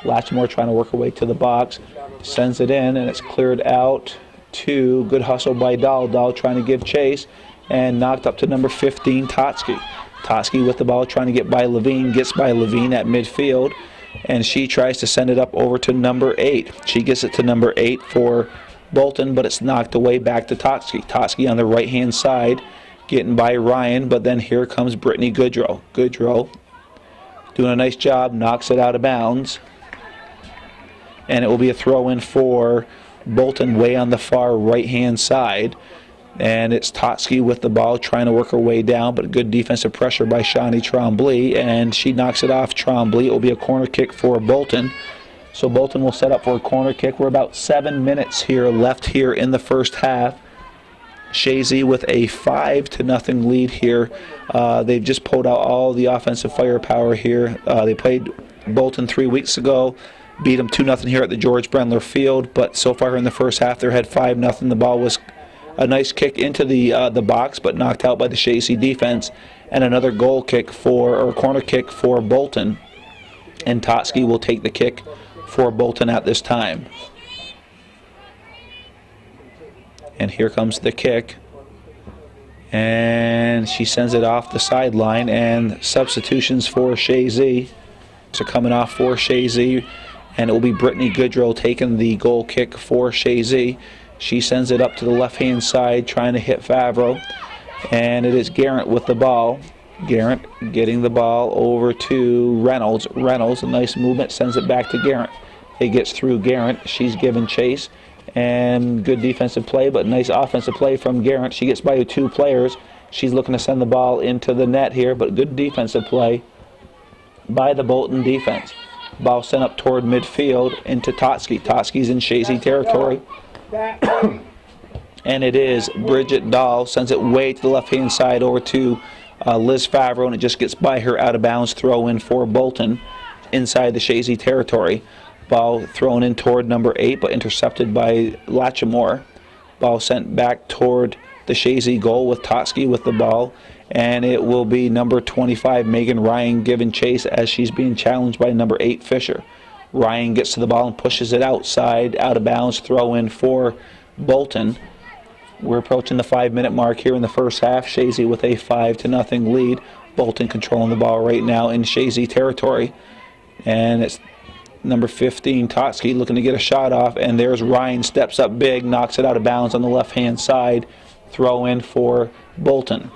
Latchmore trying to work her way to the box. Sends it in, and it's cleared out to, good hustle by Dahl. Dahl trying to give chase, and knocked up to number 15, Totsky. Toski with the ball, trying to get by Levine, gets by Levine at midfield, and she tries to send it up over to number 8. She gets it to number 8 for Bolton, but it's knocked away back to Toski. Toski on the right-hand side, getting by Ryan, but then here comes Brittany Goodrow. Goodrow doing a nice job, knocks it out of bounds, and it will be a throw-in for Bolton way on the far right-hand side. And it's Toski with the ball, trying to work her way down, but good defensive pressure by Shawnee Trombley, and she knocks it off Trombley. It will be a corner kick for Bolton. So Bolton will set up for a corner kick. We're about 7 minutes here left here in the first half. Chazy with a 5-0 lead here. They've just pulled out all the offensive firepower here. They played Bolton 3 weeks ago, beat them 2-0 here at the George Brendler Field, but so far in the first half they're ahead 5-0. The ball was a nice kick into the box, but knocked out by the Chazy defense, and another corner kick for Bolton. And Toski will take the kick for Bolton at this time. And here comes the kick, and she sends it off the sideline. And substitutions for Chazy. So coming off for Chazy, and it will be Brittany Goodrow taking the goal kick for Chazy. She sends it up to the left-hand side, trying to hit Favreau. And it is Garrett with the ball. Garrett getting the ball over to Reynolds. Reynolds, a nice movement, sends it back to Garrett. It gets through Garrett. She's given chase. And good defensive play, but nice offensive play from Garrett. She gets by 2 players. She's looking to send the ball into the net here, but good defensive play by the Bolton defense. Ball sent up toward midfield into Toski. Toski's in Chazy territory. And it is Bridget Dahl, sends it way to the left-hand side over to Liz Favreau, and it just gets by her, out of bounds, throw in for Bolton inside the Chazy territory. Ball thrown in toward number 8, but intercepted by Latchimore. Ball sent back toward the Chazy goal with Toski with the ball, and it will be number 25, Megan Ryan, giving chase as she's being challenged by number 8, Fisher. Ryan gets to the ball and pushes it outside, out of bounds, throw in for Bolton. We're approaching the 5-minute mark here in the first half. Chazy with a 5-0 lead. Bolton controlling the ball right now in Chazy territory. And it's number 15, Toski, looking to get a shot off. And there's Ryan, steps up big, knocks it out of bounds on the left-hand side. Throw in for Bolton.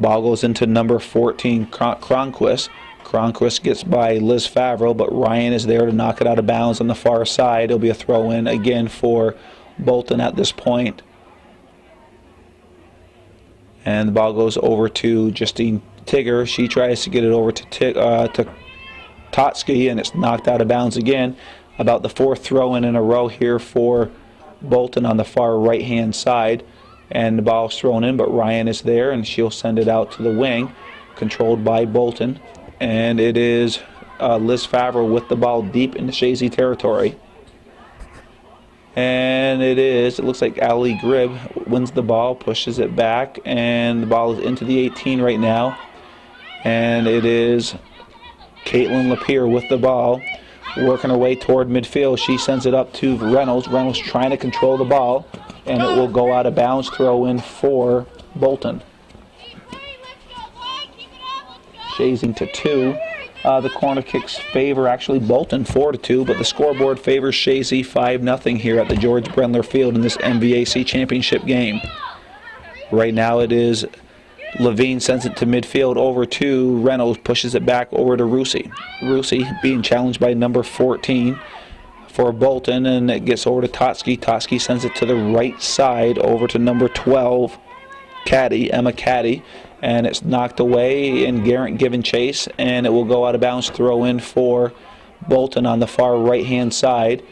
Ball goes into number 14, Cronquist. Cronquist gets by Liz Favreau, but Ryan is there to knock it out of bounds on the far side. It'll be a throw-in again for Bolton at this point. And the ball goes over to Justine Tigger. She tries to get it over to Totsky, and it's knocked out of bounds again. About the 4th throw-in in a row here for Bolton on the far right-hand side. And the ball's thrown in, but Ryan is there, and she'll send it out to the wing, controlled by Bolton. And it is Liz Favreau with the ball deep into Chazy territory. And it looks like Ali Gribb wins the ball, pushes it back, and the ball is into the 18 right now. And it is Caitlin Lapierre with the ball, working her way toward midfield. She sends it up to Reynolds. Reynolds trying to control the ball, and it will go out of bounds, throw in for Bolton. Chasing to 2. The corner kicks favor actually Bolton 4-2, but the scoreboard favors Chazy 5-0 here at the George Brendler Field in this MVAC championship game. Right now it is Levine, sends it to midfield over to Reynolds, pushes it back over to Rusi. Rusi being challenged by number 14 for Bolton, and it gets over to Totsky. Totsky sends it to the right side over to number 12, Emma Caddy. And it's knocked away, and Garrett given chase, and it will go out of bounds, throw in for Bolton on the far right-hand side.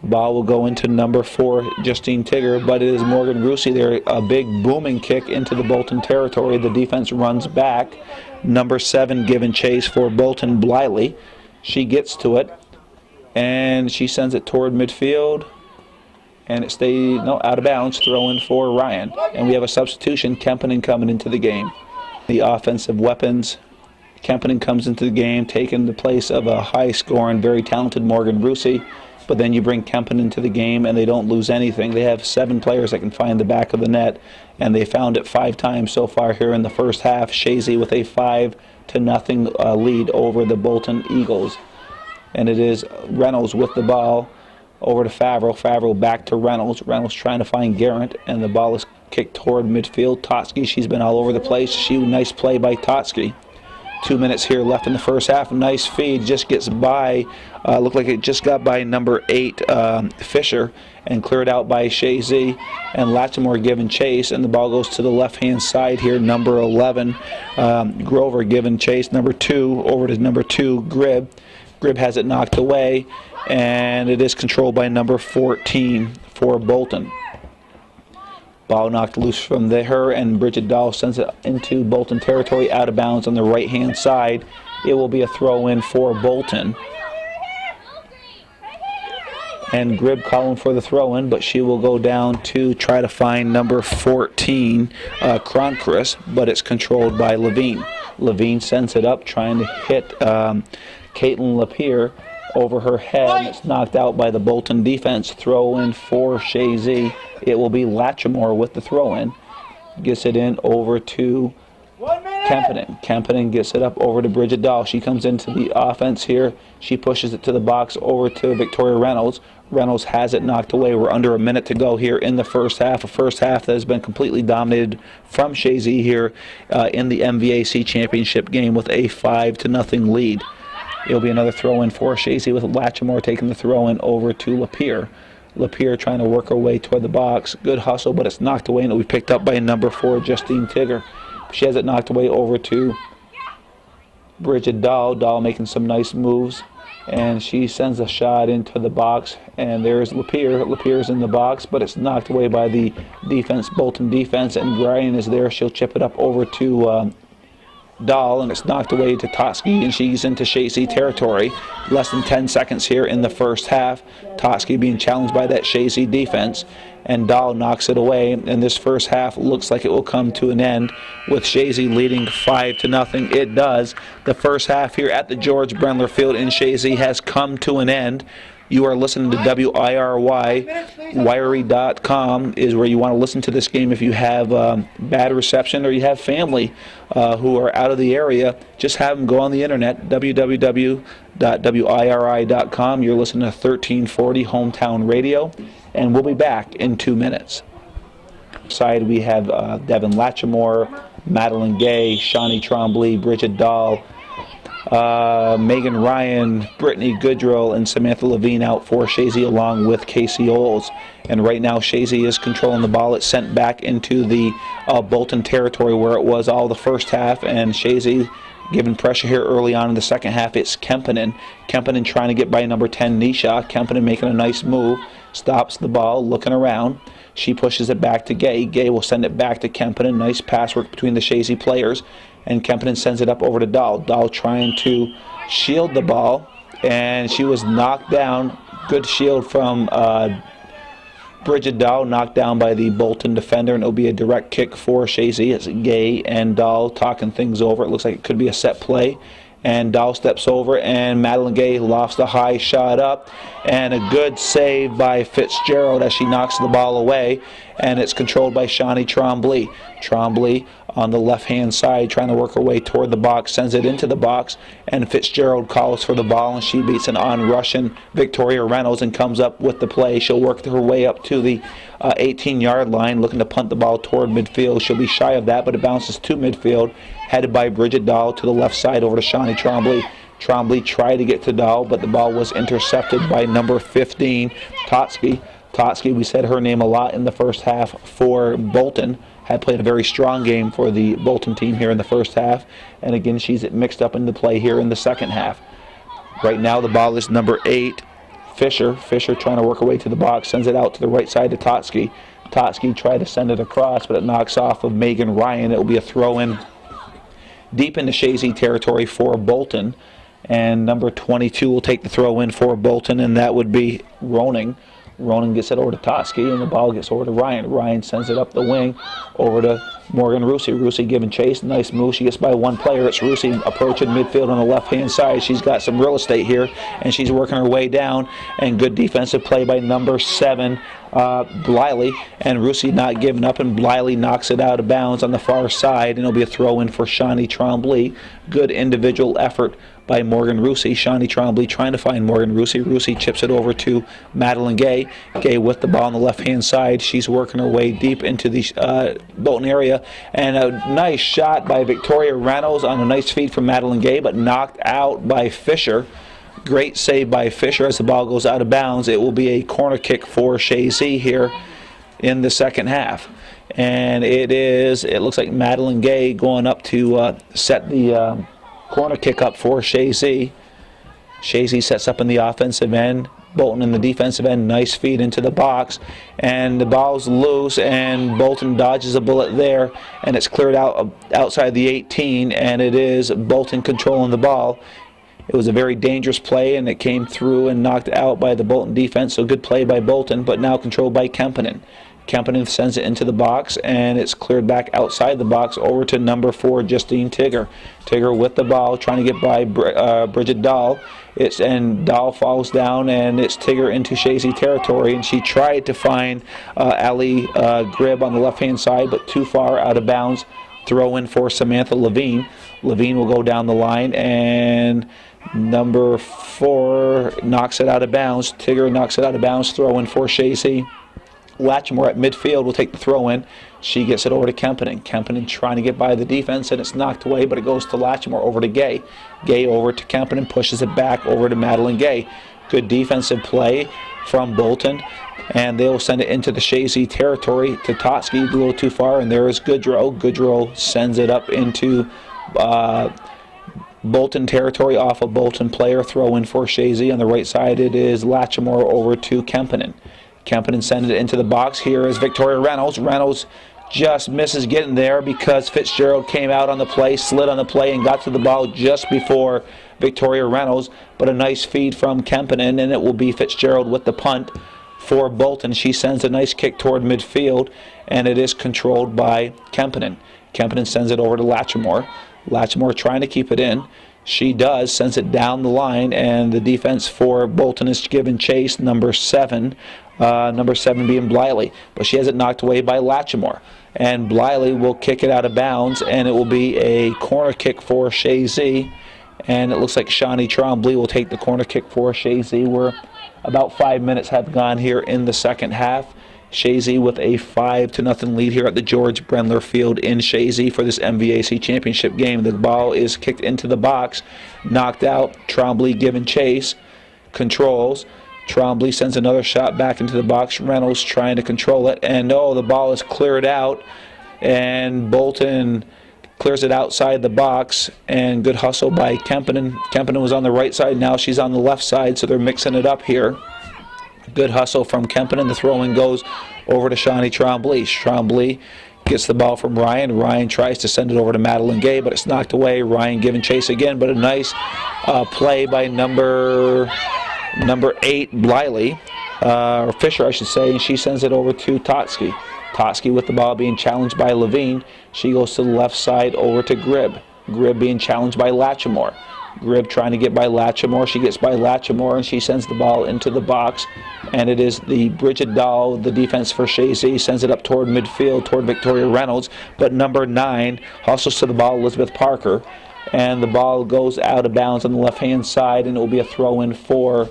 Ball will go into number 4, Justine Tigger, but it is Morgan Rusi there. A big booming kick into the Bolton territory. The defense runs back. Number 7 given chase for Bolton, Bliley. She gets to it, and she sends it toward midfield. And it stays out of bounds, throw in for Ryan. And we have a substitution, Kempinen coming into the game. The offensive weapons, Kempinen comes into the game, taking the place of a high-scoring, very talented Morgan Rusi. But then you bring Kempen into the game, and they don't lose anything. They have 7 players that can find the back of the net, and they found it 5 times so far here in the first half. Chazy with a 5-0 lead over the Bolton Eagles. And it is Reynolds with the ball over to Favreau. Favreau back to Reynolds. Reynolds trying to find Garrett, and the ball is kicked toward midfield. Totsky, she's been all over the place. Nice play by Totsky. 2 minutes here left in the first half. Nice feed, just gets by, looked like it just got by number 8, Fisher, and cleared out by Chazy, and Lattimore giving chase, and the ball goes to the left-hand side here. Number 11, Grover giving chase. Number 2, over to number 2, Gribb. Gribb has it knocked away, and it is controlled by number 14 for Bolton. Ball knocked loose from her, and Bridget Dahl sends it into Bolton territory, out of bounds on the right-hand side. It will be a throw-in for Bolton. And Gribb calling for the throw-in, but she will go down to try to find number 14, Cronchris, but it's controlled by Levine. Levine sends it up, trying to hit Caitlin Lapierre over her head, and it's knocked out by the Bolton defense. Throw-in for Chazy. It will be Lattimore with the throw-in. Gets it in over to Kempenen. Kempenen gets it up over to Bridget Dahl. She comes into the offense here. She pushes it to the box over to Victoria Reynolds. Reynolds has it knocked away. We're under a minute to go here in the first half. A first half that has been completely dominated from Chazy here in the MVAC championship game with a 5-0 lead. It'll be another throw-in for Chazy with Lattimore taking the throw-in over to Lapierre. Lapierre trying to work her way toward the box. Good hustle, but it's knocked away, and it'll be picked up by number 4, Justine Tigger. She has it knocked away over to Bridget Dahl. Dahl making some nice moves, and she sends a shot into the box, and there's Lapierre. Lapierre's in the box, but it's knocked away by the defense, Bolton defense, and Brian is there. She'll chip it up over to Dahl, and it's knocked away to Totsky, and she's into Chazy territory. Less than 10 seconds here in the first half. Totsky being challenged by that Chazy defense, and Dahl knocks it away, and this first half looks like it will come to an end with Chazy leading 5-0. It does. The first half here at the George Brendler Field in Chazy has come to an end. You are listening to WIRY. Wiry.com is where you want to listen to this game if you have bad reception or you have family who are out of the area. Just have them go on the internet, www.wiri.com. You're listening to 1340 Hometown Radio, and we'll be back in 2 minutes. Side we have Devin Lattimore, Madeline Gay, Shawnee Trombley, Bridget Dahl, Megan Ryan, Brittany Goodrill, and Samantha Levine out for Chazy, along with Casey Oles. And right now Chazy is controlling the ball. It's sent back into the Bolton territory where it was all the first half, and Chazy giving pressure here early on in the second half. It's Kempenen. Kempenen trying to get by number 10, Nisha. Kempenen making a nice move. Stops the ball, looking around. She pushes it back to Gay. Gay will send it back to Kempenen. Nice pass work between the Chazy players. And Kempenen sends it up over to Dahl. Dahl trying to shield the ball, and she was knocked down. Good shield from Bridget Dahl, knocked down by the Bolton defender, and it'll be a direct kick for Chazy. It's Gay and Dahl talking things over. It looks like it could be a set play. And Dahl steps over, and Madeline Gay lofts a high shot up, and a good save by Fitzgerald as she knocks the ball away, and it's controlled by Shawnee Trombley. Trombley on the left-hand side trying to work her way toward the box, sends it into the box, and Fitzgerald calls for the ball, and she beats an on-rushing Victoria Reynolds and comes up with the play. She'll work her way up to the 18-yard line, looking to punt the ball toward midfield. She'll be shy of that, but it bounces to midfield, headed by Bridget Dahl to the left side over to Shawnee Trombley. Trombley tried to get to Dahl, but the ball was intercepted by number 15, Totsky. Totsky, we said her name a lot in the first half for Bolton. Had played a very strong game for the Bolton team here in the first half. And again, she's mixed up into play here in the second half. Right now the ball is number 8, Fisher. Fisher trying to work her way to the box, sends it out to the right side to Totsky. Totsky tried to send it across, but it knocks off of Megan Ryan. It will be a throw-in deep into Chazy territory for Bolton. And number 22 will take the throw-in for Bolton, and that would be Roning. Ronan gets it over to Totsky, and the ball gets over to Ryan. Ryan sends it up the wing over to Morgan Rusi. Rusi giving chase. Nice move. She gets by one player. It's Rusi approaching midfield on the left-hand side. She's got some real estate here, and she's working her way down. And good defensive play by number 7, Bliley. And Rusi not giving up, and Bliley knocks it out of bounds on the far side, and it'll be a throw-in for Shawnee Trombley. Good individual effort by Morgan Rusi. Shawnee Trombley trying to find Morgan Rusi. Rusi chips it over to Madeline Gay. Gay with the ball on the left-hand side. She's working her way deep into the Bolton area. And a nice shot by Victoria Reynolds on a nice feed from Madeline Gay, but knocked out by Fisher. Great save by Fisher as the ball goes out of bounds. It will be a corner kick for Chazy here in the second half. And it looks like Madeline Gay going up to set the corner kick up for Chazy. Chazy sets up in the offensive end. Bolton in the defensive end. Nice feed into the box. And the ball's loose, and Bolton dodges a bullet there. And it's cleared out outside the 18, and it is Bolton controlling the ball. It was a very dangerous play, and it came through and knocked out by the Bolton defense. So good play by Bolton, but now controlled by Kempinen. Kempinen sends it into the box, and it's cleared back outside the box over to number 4, Justine Tigger. Tigger with the ball, trying to get by Bridget Dahl. And Dahl falls down, and it's Tigger into Chazy territory, and she tried to find Ali Gribb on the left-hand side, but too far out of bounds. Throw in for Samantha Levine. Levine will go down the line, and number 4 knocks it out of bounds. Tigger knocks it out of bounds. Throw in for Chazy. Latchmore at midfield will take the throw in. She gets it over to Kempinen. Kempinen trying to get by the defense, and it's knocked away, but it goes to Latchmore over to Gay. Gay over to Kempinen, pushes it back over to Madeline Gay. Good defensive play from Bolton, and they'll send it into the Chazy territory to Totsky, a little too far, and there is Goodrow. Goodrow sends it up into Bolton territory off a Bolton player. Throw in for Chazy. On the right side, it is Latchmore over to Kempinen. Kempinen sends it into the box. Here is Victoria Reynolds. Reynolds just misses getting there because Fitzgerald came out on the play, slid on the play, and got to the ball just before Victoria Reynolds. But a nice feed from Kempinen, and it will be Fitzgerald with the punt for Bolton. She sends a nice kick toward midfield, and it is controlled by Kempinen. Kempinen sends it over to Latchmore. Latchmore trying to keep it in. She does, sends it down the line, and the defense for Bolton is given chase, number 7 being Bliley. But she has it knocked away by Latchmore. And Bliley will kick it out of bounds, and it will be a corner kick for Chazy. And it looks like Shawnee Trombley will take the corner kick for Chazy. We're about 5 minutes have gone here in the second half. Chazy with a 5-0 lead here at the George Brendler Field in Chazy for this MVAC championship game. The ball is kicked into the box, knocked out. Trombley given chase, controls. Trombley sends another shot back into the box. Reynolds trying to control it, and the ball is cleared out, and Bolton clears it outside the box, and good hustle by Kempinen. Kempinen was on the right side, now she's on the left side, so they're mixing it up here. Good hustle from Kempinen. The throw-in goes over to Shawnee Trombley. Trombley gets the ball from Ryan. Ryan tries to send it over to Madeline Gay, but it's knocked away. Ryan giving chase again, but a nice play by number 8, Bliley, or Fisher, I should say, and she sends it over to Totsky. Totsky with the ball being challenged by Levine. She goes to the left side over to Gribb. Gribb being challenged by Latchmore. Gribb trying to get by Latchmore. She gets by Latchmore, and she sends the ball into the box. And it is the Bridget Dahl, the defense for Chazy, sends it up toward midfield, toward Victoria Reynolds. But number 9 hustles to the ball, Elizabeth Parker. And the ball goes out of bounds on the left-hand side, and it will be a throw-in for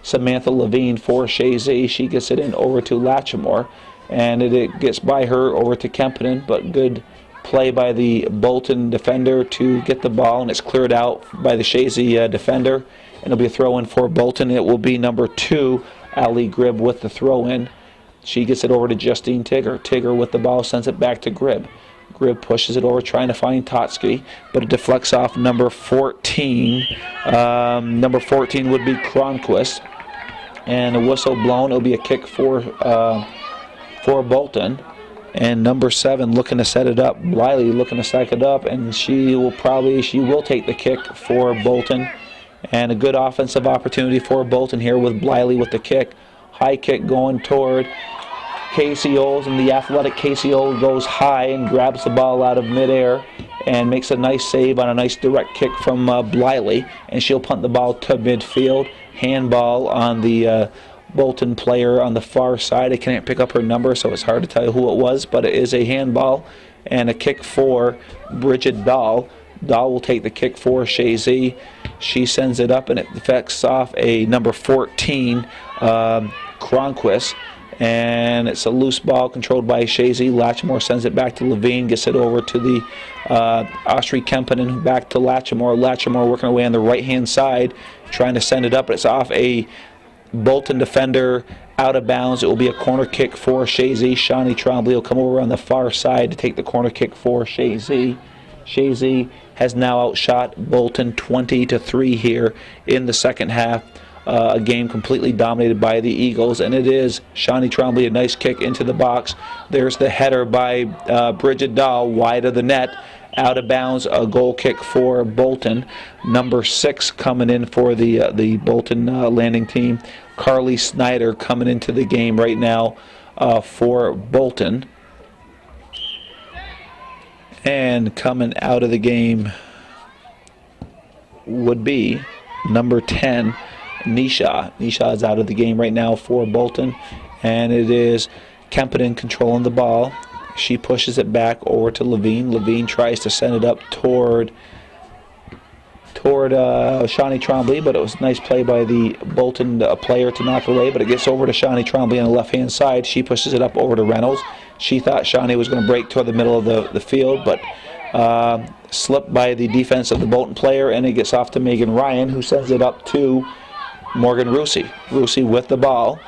Samantha Levine for Chazy. She gets it in over to Latchmore, and it gets by her over to Kempinen, but good play by the Bolton defender to get the ball, and it's cleared out by the Chazy defender, and it'll be a throw-in for Bolton. It will be number 2, Ali Gribb with the throw-in. She gets it over to Justine Tigger. Tigger with the ball sends it back to Gribb. Gribb pushes it over, trying to find Totsky, but it deflects off number 14. Number 14 would be Cronquist, and a whistle blown. It'll be a kick for Bolton. And number 7 looking to set it up. Bliley looking to stack it up, and she will take the kick for Bolton. And a good offensive opportunity for Bolton here with Bliley with the kick. High kick going toward Casey Oles, and the athletic Casey Oles goes high and grabs the ball out of midair and makes a nice save on a nice direct kick from Bliley, and she'll punt the ball to midfield. Handball on the Bolton player on the far side. I can't pick up her number, so it's hard to tell you who it was, but it is a handball and a kick for Bridget Dahl. Dahl will take the kick for Chazy. She sends it up, and it deflects off a number 14, Cronquist. And it's a loose ball controlled by Chazy. Latchmore sends it back to Levine, gets it over to the Austri Kempinen, back to Latchmore. Latchmore working away on the right-hand side, trying to send it up, but it's off a Bolton defender, out of bounds. It will be a corner kick for Chazy. Shawnee Trombley will come over on the far side to take the corner kick for Chazy. Chazy has now outshot Bolton 20-3 here in the second half. A game completely dominated by the Eagles, and it is Shawnee Trombley, a nice kick into the box. There's the header by Bridget Dahl, wide of the net, out of bounds, a goal kick for Bolton. Number 6 coming in for the Bolton landing team. Carly Snyder coming into the game right now for Bolton. And coming out of the game would be number 10, Nisha. Nisha is out of the game right now for Bolton, and it is Kempinen controlling the ball. She pushes it back over to Levine. Levine tries to send it up toward Shawnee Trombley, but it was a nice play by the Bolton player to knock it away, but it gets over to Shawnee Trombley on the left-hand side. She pushes it up over to Reynolds. She thought Shawnee was going to break toward the middle of the field, but slipped by the defense of the Bolton player, and it gets off to Megan Ryan, who sends it up to Morgan Rusey. Rusey with the ball,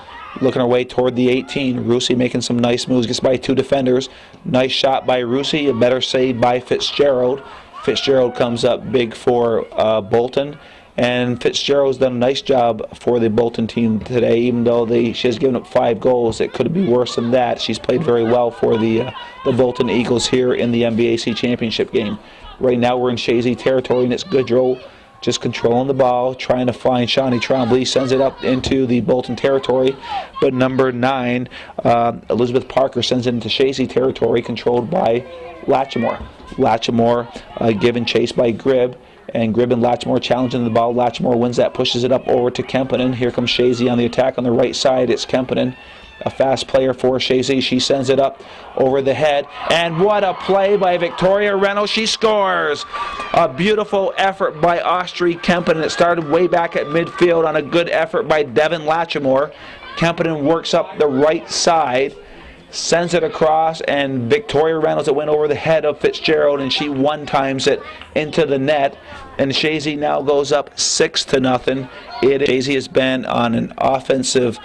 looking her way toward the 18. Rusey making some nice moves, gets by 2 defenders. Nice shot by Rusey, a better save by Fitzgerald. Fitzgerald comes up big for Bolton, and Fitzgerald's done a nice job for the Bolton team today, even though she has given up 5 goals. It could be worse than that. She's played very well for the Bolton Eagles here in the MVAC championship game. Right now we're in Chazy territory, and it's Goodrow just controlling the ball, trying to find Shawnee Trombley, sends it up into the Bolton territory, but number 9, Elizabeth Parker, sends it into Chazy territory, controlled by Latchmore. Latchmore given chase by Gribb, and Gribb and Latchmore challenging the ball. Latchmore wins that, pushes it up over to Kempinen. Here comes Chazy on the attack on the right side. It's Kempinen, a fast player for Chazy. She sends it up over the head, and what a play by Victoria Reynolds. She scores. A beautiful effort by Austri Kempinen. It started way back at midfield on a good effort by Devin Latchmore. Kempinen works up the right side, sends it across, and Victoria Reynolds, it went over the head of Fitzgerald, and she one-times it into the net, and Chazy now goes up 6-0. Chazy has been on an offensive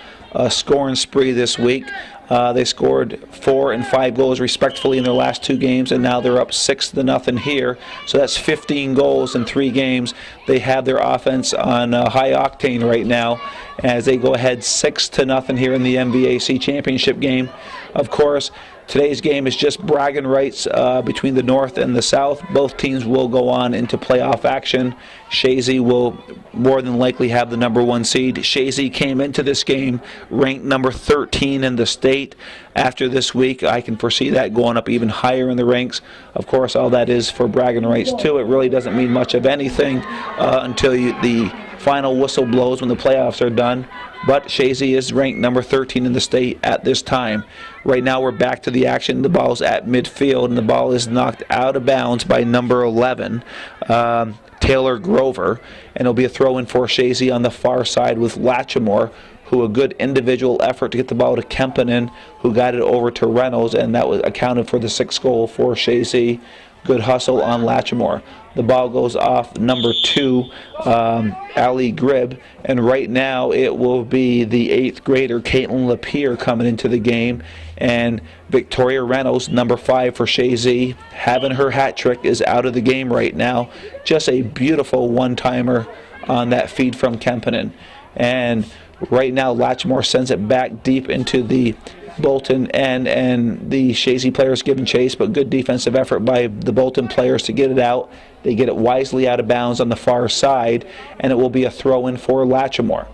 scoring spree this week. They scored 4 and 5 goals respectively in their last 2 games, and now they're up 6-0 here. So that's 15 goals in 3 games. They have their offense on high octane right now as they go ahead 6-0 here in the MVAC championship game. Of course, today's game is just bragging rights between the North and the South. Both teams will go on into playoff action. Chazy will more than likely have the number 1 seed. Chazy came into this game ranked number 13 in the state. After this week, I can foresee that going up even higher in the ranks. Of course, all that is for bragging rights too. It really doesn't mean much of anything until the final whistle blows when the playoffs are done. But Chazy is ranked number 13 in the state at this time. Right now we're back to the action. The ball's at midfield, and the ball is knocked out of bounds by number 11, Taylor Grover. And it'll be a throw-in for Chazy on the far side with Latchmore, who a good individual effort to get the ball to Kempinen, who got it over to Reynolds, and that was accounted for the 6th goal for Chazy. Good hustle on Latchmore. The ball goes off number 2, Ali Gribb, and right now it will be the 8th grader, Caitlin Lapierre, coming into the game, and Victoria Reynolds, number 5 for Chazy, having her hat trick, is out of the game right now. Just a beautiful one-timer on that feed from Kempinen. And right now Latchmore sends it back deep into the Bolton and the Chazy players giving chase, but good defensive effort by the Bolton players to get it out. They get it wisely out of bounds on the far side, and it will be a throw-in for Latchmore.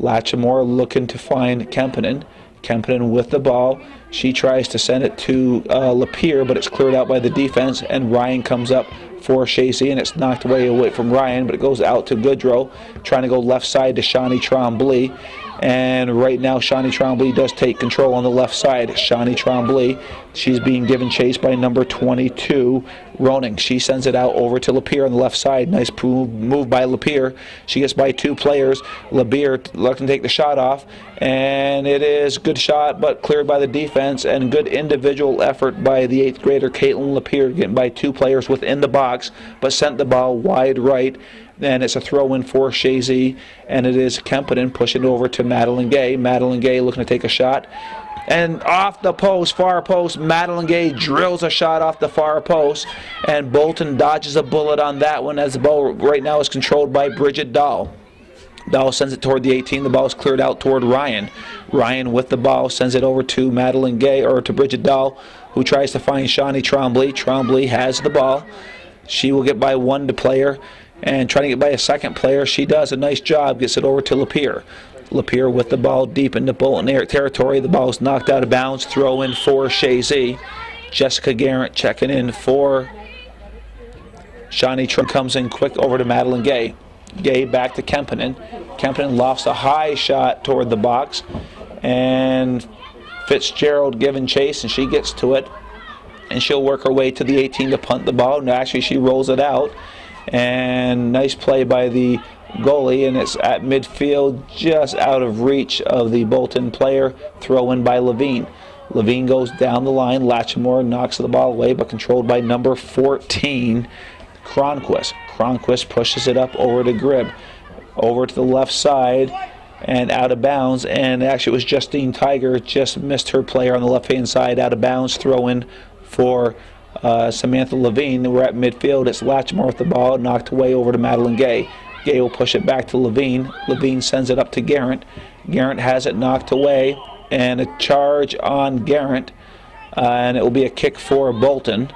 Latchmore looking to find Kempinen. Kempinen with the ball. She tries to send it to Lapeer, but it's cleared out by the defense, and Ryan comes up for Chazy, and it's knocked away from Ryan, but it goes out to Goodrow, trying to go left side to Shawnee Trombley. And right now, Shawnee Trombley does take control on the left side. Shawnee Trombley, she's being given chase by number 22, Roning. She sends it out over to Lapeer on the left side. Nice move by Lapeer. She gets by 2 players. Lapeer looking to take the shot off, and it is good shot, but cleared by the defense, and good individual effort by the 8th grader Caitlin Lapeer, getting by 2 players within the box, but sent the ball wide right. And it's a throw-in for Chazy, and it is Kempinen pushing over to Madeline Gay. Madeline Gay looking to take a shot. And off the post, far post, Madeline Gay drills a shot off the far post, and Bolton dodges a bullet on that one as the ball right now is controlled by Bridget Dahl. Dahl sends it toward the 18. The ball is cleared out toward Ryan. Ryan with the ball sends it over to Madeline Gay, or to Bridget Dahl, who tries to find Shawnee Trombley. Trombley has the ball. She will get by 1 player. And trying to get by a second player, she does a nice job, gets it over to Lapeer. Lapeer with the ball deep into Bolton territory. The ball is knocked out of bounds. Throw in for Chazy. Jessica Garrett checking in for Shawnee Trump. Comes in quick over to Madeline Gay. Gay back to Kempinen. Kempinen lofts a high shot toward the box, and Fitzgerald giving chase, and she gets to it, and she'll work her way to the 18 to punt the ball. No, actually, she rolls it out. And nice play by the goalie, and it's at midfield, just out of reach of the Bolton player. Throw in by Levine. Levine goes down the line. Latchmore knocks the ball away, but controlled by number 14, Cronquist. Cronquist pushes it up over to Gribb. Over to the left side and out of bounds. And actually it was Justine Tiger, just missed her player on the left-hand side, out of bounds. Throw in for Samantha Levine. We're at midfield. It's Latchmore with the ball, knocked away over to Madeline Gay. Gay will push it back to Levine. Levine sends it up to Garrett. Garrett has it knocked away, and a charge on Garrett, and it will be a kick for Bolton.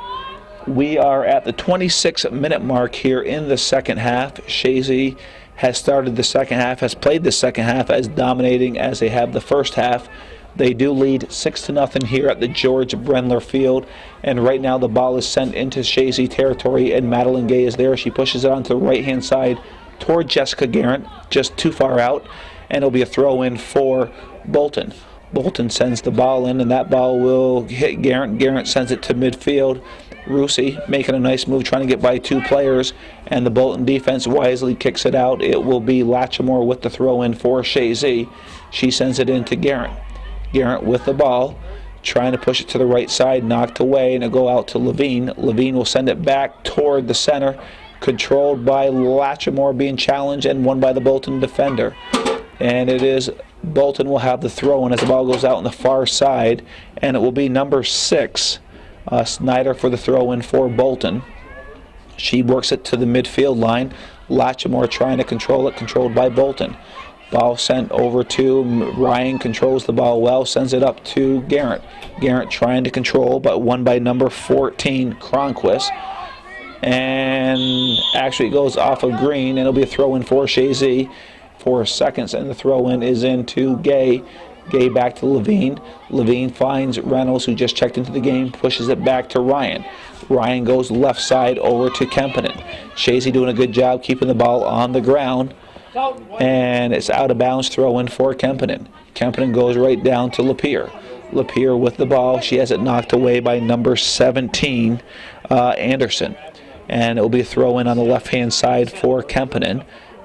We are at the 26-minute mark here in the second half. Chazy has started the second half, has played the second half as dominating as they have the first half. They do lead 6-0 here at the George Brendler Field, and right now the ball is sent into Chazy territory, and Madeline Gay is there. She pushes it onto the right-hand side toward Jessica Garrett, just too far out, and it'll be a throw-in for Bolton. Bolton sends the ball in, and that ball will hit Garrett. Garrett sends it to midfield. Rusi making a nice move, trying to get by 2 players, and the Bolton defense wisely kicks it out. It will be Latchmore with the throw-in for Chazy. She sends it in to Garrett. Garrett with the ball, trying to push it to the right side, knocked away, and it'll go out to Levine. Levine will send it back toward the center, controlled by Latchmore, being challenged and won by the Bolton defender. And it is Bolton will have the throw-in as the ball goes out on the far side, and it will be number 6, Snyder, for the throw-in for Bolton. She works it to the midfield line. Latchmore trying to control it, controlled by Bolton. Ball sent over to Ryan, controls the ball well, sends it up to Garrett. Garrett trying to control, but won by number 14, Cronquist. And actually it goes off of Green, and it'll be a throw-in for Chazy. 4 seconds, and the throw-in is into Gay. Gay back to Levine. Levine finds Reynolds, who just checked into the game, pushes it back to Ryan. Ryan goes left side over to Kempinen. Chazy doing a good job keeping the ball on the ground. And it's out of bounds, throw in for Kempinen. Kempinen goes right down to Lapeer. Lapeer with the ball. She has it knocked away by number 17, Anderson. And it will be a throw in on the left-hand side for Kempinen.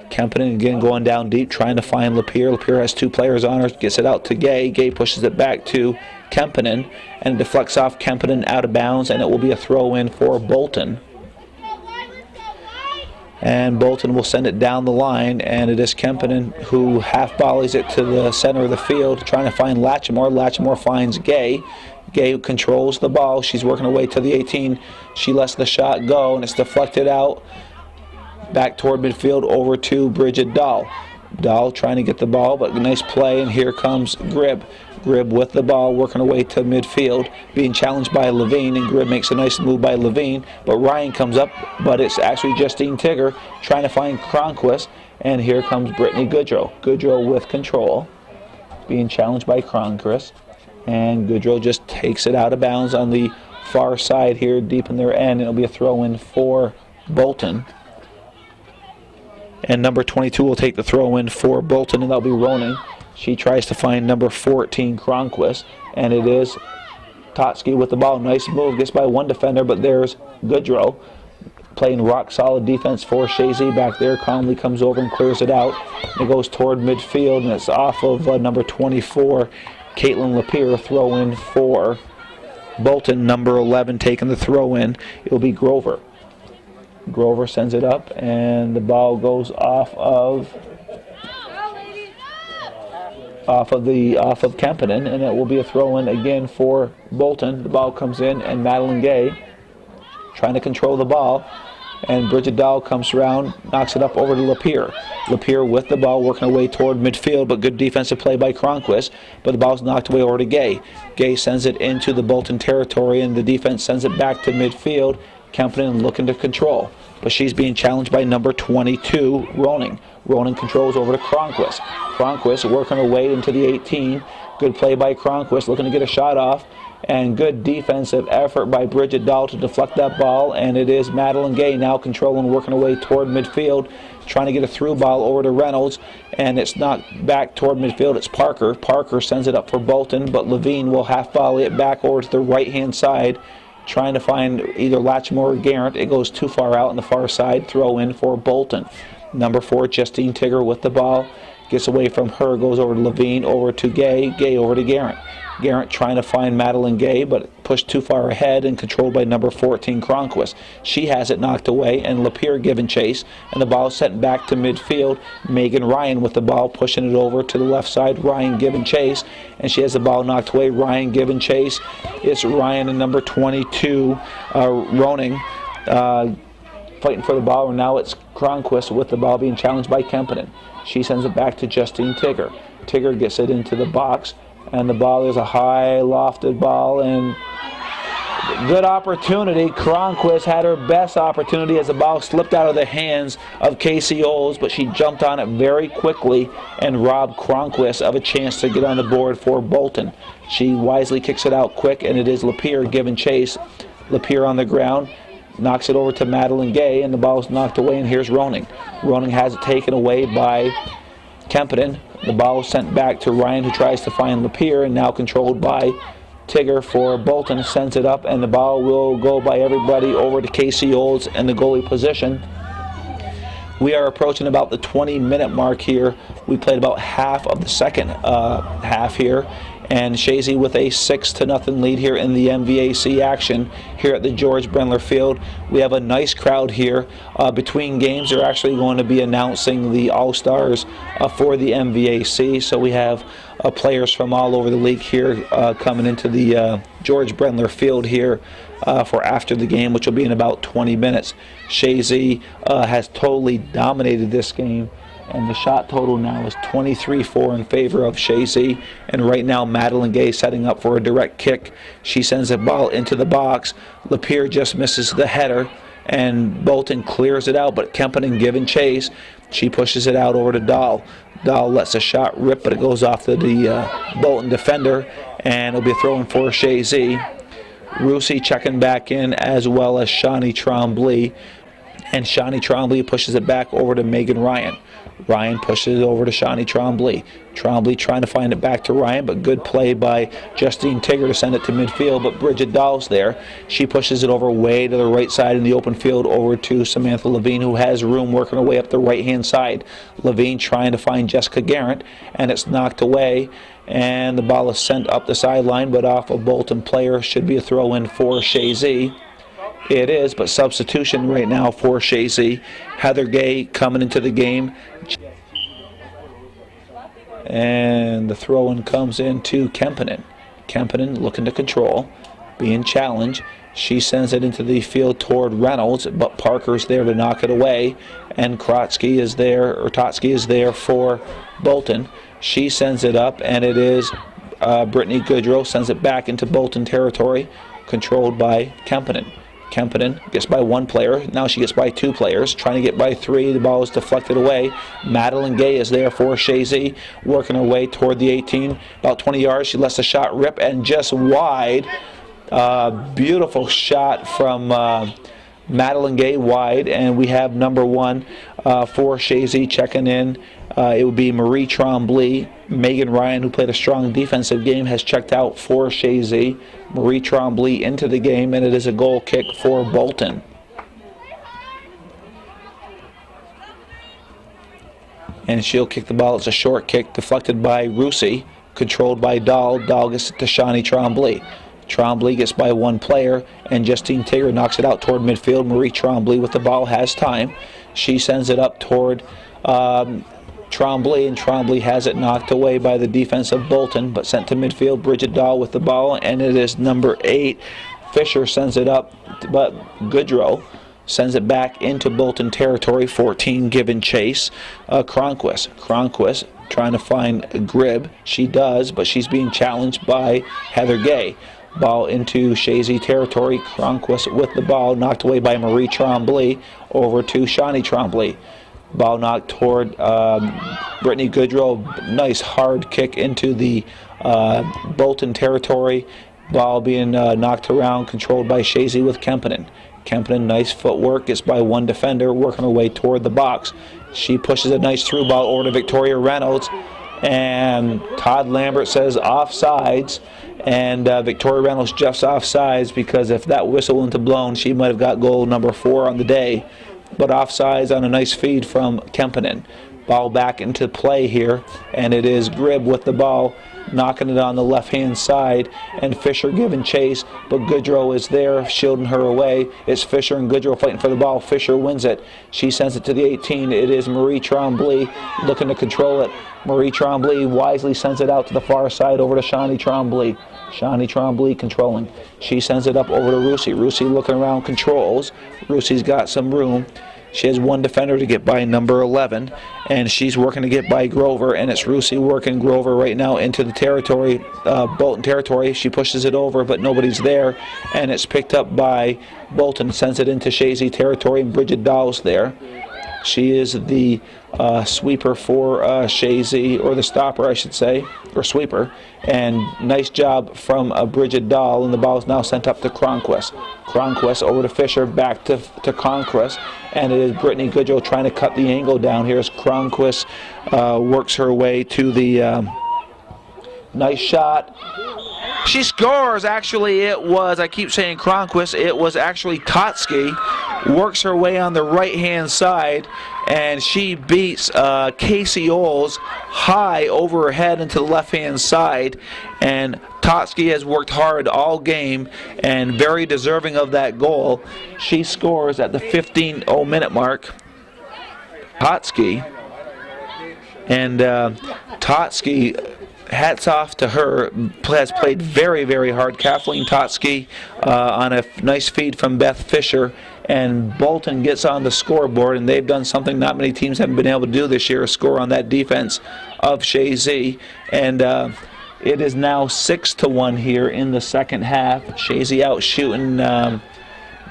Kempinen again going down deep, trying to find Lapeer. Lapeer has 2 players on her, gets it out to Gay. Gay pushes it back to Kempinen, and it deflects off Kempinen out of bounds, and it will be a throw in for Bolton. And Bolton will send it down the line, and it is Kempinen who half volleys it to the center of the field, trying to find Latchmore. Latchmore finds Gay. Gay controls the ball. She's working her way to the 18. She lets the shot go, and it's deflected out back toward midfield over to Bridget Dahl. Dahl trying to get the ball, but a nice play, and here comes Gribb. Gribb with the ball, working her way to midfield, being challenged by Levine, and Gribb makes a nice move by Levine, but Ryan comes up, but it's actually Justine Tigger trying to find Cronquist, And here comes Brittany Goodrow. Goodrow with control, being challenged by Cronquist. And Goodrow just takes it out of bounds on the far side here, deep in their end. It'll be a throw-in for Bolton. And number 22 will take the throw-in for Bolton, and that'll be Roning. She tries to find number 14, Cronquist, and it is Totsky with the ball. Nice move, gets by one defender, but there's Goodrow playing rock-solid defense for Chazy back there. Conley comes over and clears it out. It goes toward midfield, and it's off of number 24, Caitlin Lapierre, throw-in for Bolton. Number 11 taking the throw-in. It'll be Grover. Grover sends it up, and the ball goes off of Kempinen, and it will be a throw-in again for Bolton. The ball comes in, and Madeline Gay trying to control the ball, and Bridget Dahl comes around, knocks it up over to Lapierre. Lapierre with the ball, working away toward midfield, but good defensive play by Cronquist, but the ball's knocked away over to Gay. Gay sends it into the Bolton territory, and the defense sends it back to midfield. Kempinen looking to control, but she's being challenged by number 22, Roning. Roning controls over to Cronquist. Cronquist working away into the 18. Good play by Cronquist, looking to get a shot off, and good defensive effort by Bridget Dahl to deflect that ball, and it is Madeline Gay now controlling, working away toward midfield, trying to get a through ball over to Reynolds, and it's knocked back toward midfield. It's Parker. Parker sends it up for Bolton, but Levine will half volley it back over to the right-hand side, trying to find either Latchmore or Garrett. It goes too far out on the far side. Throw in for Bolton. Number 4, Justine Tigger with the ball. Gets away from her, goes over to Levine, over to Gay. Gay over to Garrett. Garrett trying to find Madeline Gay, but pushed too far ahead and controlled by number 14, Cronquist. She has it knocked away, and Lapierre giving chase, and the ball is sent back to midfield. Megan Ryan with the ball, pushing it over to the left side. Ryan giving chase, and she has the ball knocked away. Ryan giving chase. It's Ryan and number 22, Roning, fighting for the ball, and now it's Cronquist with the ball being challenged by Kempinen. She sends it back to Justine Tigger. Tigger gets it into the box, and the ball is a high lofted ball, and good opportunity. Cronquist had her best opportunity as the ball slipped out of the hands of Casey Oles, but she jumped on it very quickly and robbed Cronquist of a chance to get on the board for Bolton. She wisely kicks it out quick, and it is Lapierre giving chase. Lapierre on the ground, knocks it over to Madeline Gay, and the ball is knocked away, and here's Roning. Roning has it taken away by Kempinen. The ball is sent back to Ryan, who tries to find Lapierre, and now controlled by Tigger for Bolton. Sends it up, and the ball will go by everybody over to Casey Olds in the goalie position. We are approaching about the 20-minute mark here. We played about half of the second half here, and Chazy with a 6-0 lead here in the MVAC action here at the George Brendler Field. We have a nice crowd here. Between games, they're actually going to be announcing the All-Stars for the MVAC, so we have players from all over the league here coming into the George Brendler Field here for after the game, which will be in about 20 minutes. Chazy has totally dominated this game, and the shot total now is 23-4 in favor of Chazy. And right now, Madeline Gay setting up for a direct kick. She sends the ball into the box. Lapierre just misses the header, and Bolton clears it out, but Kempinen giving chase. She pushes it out over to Dahl. Dahl lets a shot rip, but it goes off to the Bolton defender, and it'll be a throw-in for Chazy. Rusi checking back in, as well as Shawnee Trombley. And Shawnee Trombley pushes it back over to Megan Ryan. Ryan pushes it over to Shawnee Trombley. Trombley trying to find it back to Ryan, but good play by Justine Tigger to send it to midfield, but Bridget Dahl's there. She pushes it over way to the right side in the open field over to Samantha Levine, who has room working her way up the right-hand side. Levine trying to find Jessica Garrett, and it's knocked away, and the ball is sent up the sideline, but off a Bolton player. Should be a throw-in for Chazy. It is, but substitution right now for Chazy. Heather Gay coming into the game. And the throw-in comes into Kempinen. Kempinen looking to control, being challenged. She sends it into the field toward Reynolds, but Parker's there to knock it away. And Totsky is there for Bolton. She sends it up, and it is Brittany Goodrow sends it back into Bolton territory, controlled by Kempinen. Kempinen gets by one player. Now she gets by two players. Trying to get by three. The ball is deflected away. Madeline Gay is there for Chazy, working her way toward the 18. About 20 yards. She lets the shot rip and just wide. Beautiful shot from Madeline Gay wide. And we have number one for Chazy checking in. It would be Marie Tremblay. Megan Ryan, who played a strong defensive game, has checked out for Chazy. Marie Tremblay into the game, and it is a goal kick for Bolton. And she'll kick the ball. It's a short kick deflected by Rusey, controlled by Dahl. Dahl gets it to Shawnee Tremblay. Tremblay gets by one player, and Justine Tigger knocks it out toward midfield. Marie Tremblay with the ball has time. She sends it up toward Tremblay, and Tremblay has it knocked away by the defense of Bolton, but sent to midfield. Bridget Dahl with the ball, and it is number 8. Fisher sends it up, but Goodrow sends it back into Bolton territory. 14 given chase. Cronquist trying to find a Grib. She does, but she's being challenged by Heather Gay. Ball into Chazy territory. Cronquist with the ball, knocked away by Marie Tremblay. Over to Shawnee Tremblay. Ball knocked toward Brittany Goodrow. Nice hard kick into the Bolton territory. Ball being knocked around, controlled by Chazy with Kempinen. Kempinen, nice footwork, gets by one defender, working her way toward the box. She pushes a nice through ball over to Victoria Reynolds. And Todd Lambert says offsides. And Victoria Reynolds just offsides, because if that whistle wasn't blown, she might have got goal number 4 on the day. But offsides on a nice feed from Kempinen. Ball back into play here, and it is Grib with the ball, knocking it on the left-hand side, and Fisher giving chase, but Goodrow is there, shielding her away. It's Fisher and Goodrow fighting for the ball. Fisher wins it. She sends it to the 18. It is Marie Tremblay looking to control it. Marie Tremblay wisely sends it out to the far side over to Shawnee Tremblay. Shawnee Tremblay controlling. She sends it up over to Rusey. Rusey looking around, controls. Rusey's got some room. She has one defender to get by, number 11, and she's working to get by Grover, and it's Rusey working Grover right now into the territory, Bolton territory. She pushes it over, but nobody's there, and it's picked up by Bolton, sends it into Chazy territory, and Bridget Dahl's there. She is the sweeper for Chazy, or the stopper, I should say, or sweeper. And nice job from Bridget Dahl, and the ball is now sent up to Cronquist. Cronquist over to Fisher, back to Cronquist, and it is Brittany Goodrow trying to cut the angle down here as Cronquist works her way to the nice shot. She scores. Actually, it was, I keep saying Cronquist, it was actually Totsky. Works her way on the right-hand side, and she beats Casey Oles high over her head into the left-hand side. And Totsky has worked hard all game and very deserving of that goal. She scores at the 15-minute mark. Totsky. And Totsky, hats off to her, has played very, very hard. Kathleen Totsky on a nice feed from Beth Fisher, and Bolton gets on the scoreboard, and they've done something not many teams haven't been able to do this year, score on that defense of Chazy. And it is now 6-1 here in the second half. Chazy out shooting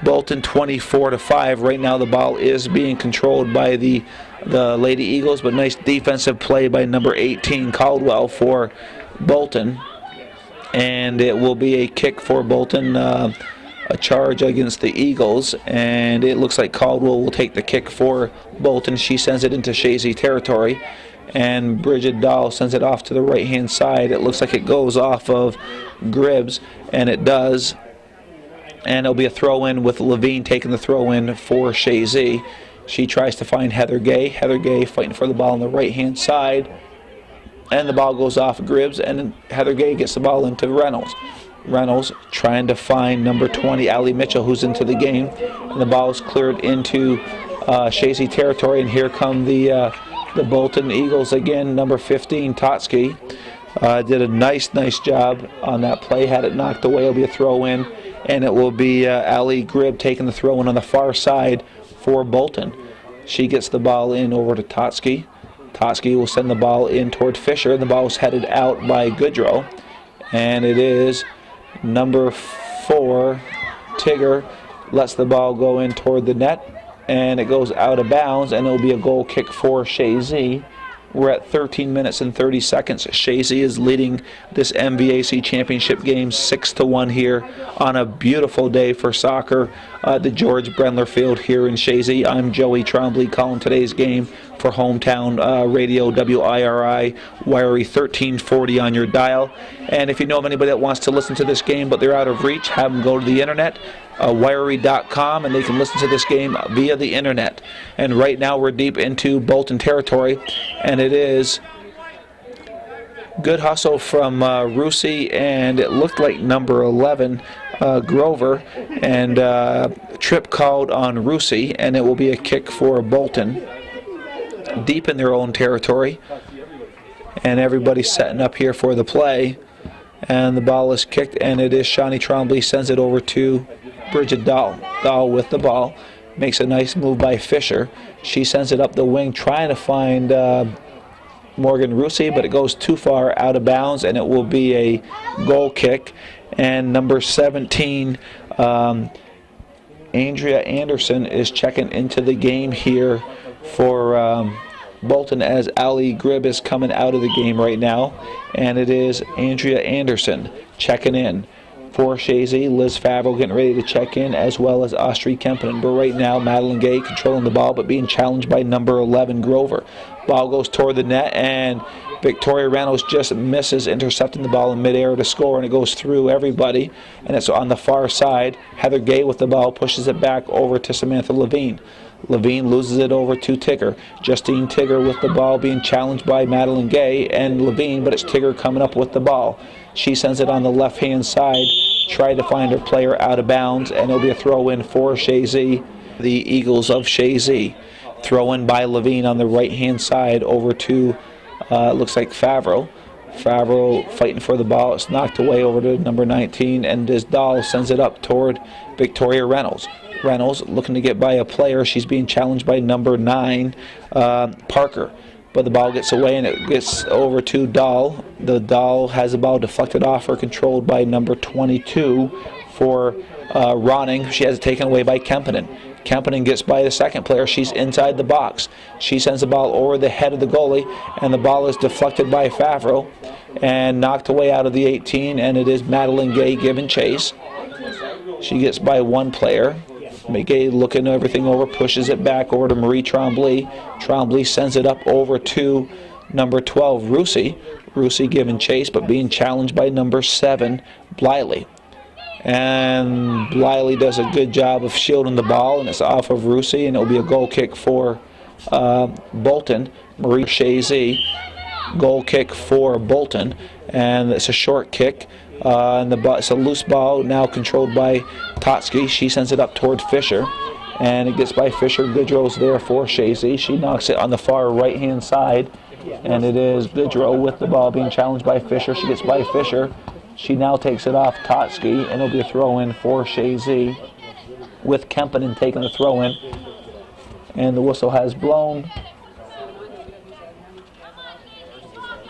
Bolton 24-5. Right now the ball is being controlled by the Lady Eagles, but nice defensive play by number 18 Caldwell for Bolton, and it will be a kick for Bolton, a charge against the Eagles, and it looks like Caldwell will take the kick for Bolton. She sends it into Chazy territory, and Bridget Dahl sends it off to the right hand side. It looks like it goes off of Gribbs, and it does, and it'll be a throw in with Levine taking the throw in for Chazy. She tries to find Heather Gay. Heather Gay fighting for the ball on the right-hand side. And the ball goes off Gribbs, and Heather Gay gets the ball into Reynolds. Reynolds trying to find number 20, Allie Mitchell, who's into the game. And the ball is cleared into Chazy territory, and here come the Bolton Eagles again. Number 15, Totsky, did a nice job on that play. Had it knocked away, it'll be a throw-in. And it will be Allie Gribb taking the throw-in on the far side for Bolton. She gets the ball in over to Totsky. Totsky will send the ball in toward Fisher. The ball is headed out by Goodrow, and it is number 4 Tigger lets the ball go in toward the net, and it goes out of bounds, and it will be a goal kick for Chazy. We're at 13 minutes and 30 seconds. Chazy is leading this MVAC championship game 6-1 here on a beautiful day for soccer at the George Brendler Field here in Chazy. I'm Joey Trombley calling today's game for Hometown Radio WIRI, Wiry 1340 on your dial. And if you know of anybody that wants to listen to this game but they're out of reach, have them go to the internet, wiry.com, and they can listen to this game via the internet. And right now we're deep into Bolton territory, and it is good hustle from Rusi, and it looked like number 11 Grover, and trip called on Rusi, and it will be a kick for Bolton deep in their own territory. And everybody's setting up here for the play, and the ball is kicked, and it is Shawnee Trombley sends it over to Bridget Dahl. Dahl with the ball makes a nice move by Fisher. She sends it up the wing trying to find Morgan Rusi, but it goes too far out of bounds, and it will be a goal kick. And number 17 Andrea Anderson is checking into the game here for Bolton, as Ali Gribb is coming out of the game right now, and it is Andrea Anderson checking in for Chazy. Liz Favreau getting ready to check in, as well as Austri Kempinen. But right now, Madeline Gay controlling the ball, but being challenged by number 11, Grover. Ball goes toward the net, and Victoria Reynolds just misses intercepting the ball in midair to score, and it goes through everybody, and it's on the far side. Heather Gay with the ball pushes it back over to Samantha Levine. Levine loses it over to Tigger. Justine Tigger with the ball being challenged by Madeline Gay and Levine, but it's Tigger coming up with the ball. She sends it on the left-hand side, tried to find her player out of bounds, and it'll be a throw-in for Chazy, the Eagles of Chazy. Throw-in by Levine on the right-hand side over to, looks like Favreau. Favreau fighting for the ball. It's knocked away over to number 19, and this Dahl sends it up toward Victoria Reynolds. Reynolds looking to get by a player. She's being challenged by number 9, Parker. But the ball gets away, and it gets over to Dahl. The Dahl has the ball deflected off her, controlled by number 22 for Ronning. She has it taken away by Kempinen. Kempinen gets by the second player. She's inside the box. She sends the ball over the head of the goalie, and the ball is deflected by Favreau and knocked away out of the 18, and it is Madeline Gay giving chase. She gets by one player. Gay looking everything over, pushes it back over to Marie Trombley. Trombley sends it up over to number 12, Rusi. Rusi giving chase, but being challenged by number 7, Bliley. And Bliley does a good job of shielding the ball, and it's off of Rusi, and it'll be a goal kick for Bolton. Marie Chazy, goal kick for Bolton, and it's a short kick. And it's a loose ball now controlled by Totsky. She sends it up toward Fisher, and it gets by Fisher. Goodrow's there for Chazy. She knocks it on the far right-hand side, and it is Goodrow with the ball being challenged by Fisher. She gets by Fisher. She now takes it off Totsky, and it'll be a throw-in for Chazy, with Kempinen taking the throw-in. And the whistle has blown.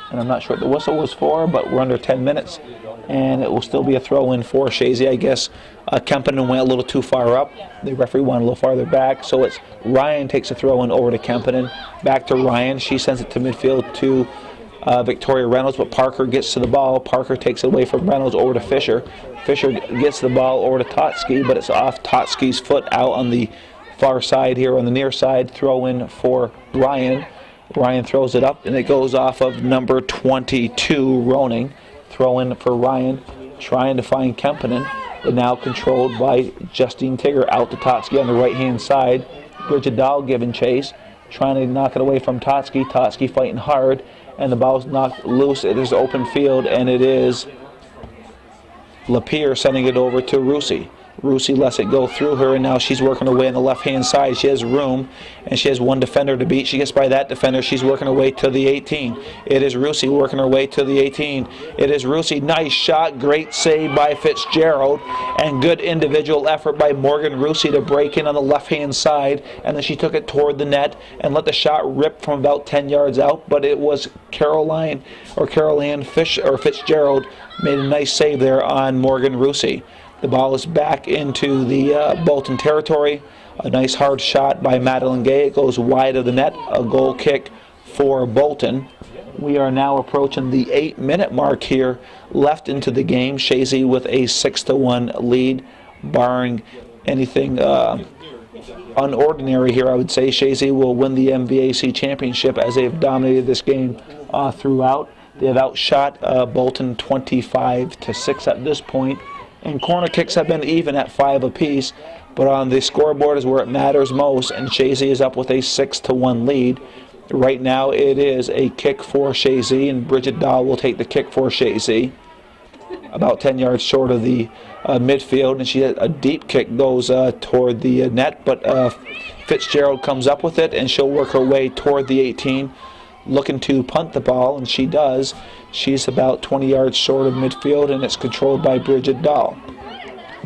And I'm not sure what the whistle was for, but we're under 10 minutes. And it will still be a throw-in for Chazy. I guess Kempinen went a little too far up. The referee went a little farther back. So it's Ryan takes a throw-in over to Kempinen. Back to Ryan. She sends it to midfield to Victoria Reynolds, but Parker gets to the ball. Parker takes it away from Reynolds over to Fisher. Fisher gets the ball over to Totsky, but it's off Totsky's foot out on the far side here, on the near side. Throw-in for Ryan. Ryan throws it up, and it goes off of number 22, Roning. Throw in for Ryan, trying to find Kempinen, but now controlled by Justine Tigger out to Totsky on the right-hand side. Bridget Dahl giving chase, trying to knock it away from Totsky. Totsky fighting hard, and the ball's knocked loose. It is open field, and it is Lapierre sending it over to Rusi. Rusi lets it go through her, and now she's working her way on the left-hand side. She has room, and she has one defender to beat. She gets by that defender. She's working her way to the 18. It is Rusi working her way to the 18. It is Rusi. Nice shot. Great save by Fitzgerald, and good individual effort by Morgan Rusi to break in on the left-hand side, and then she took it toward the net and let the shot rip from about 10 yards out, but it was Caroline Fitzgerald made a nice save there on Morgan Rusi. The ball is back into the Bolton territory. A nice hard shot by Madeline Gay. It goes wide of the net. A goal kick for Bolton. We are now approaching the 8-minute mark here left into the game. Chazy with a 6-1 lead, barring anything unordinary here. I would say Chazy will win the MVAC championship as they've dominated this game throughout. They have outshot Bolton 25-6 at this point, and corner kicks have been even at 5 apiece. But on the scoreboard is where it matters most, and Chazy is up with a 6-1 lead. Right now it is a kick for Chazy, and Bridget Dahl will take the kick for Chazy. About 10 yards short of the midfield, and she had a deep kick goes toward the net, but Fitzgerald comes up with it, and she'll work her way toward the 18, looking to punt the ball, and she does. She's about 20 yards short of midfield, and it's controlled by Bridget Dahl.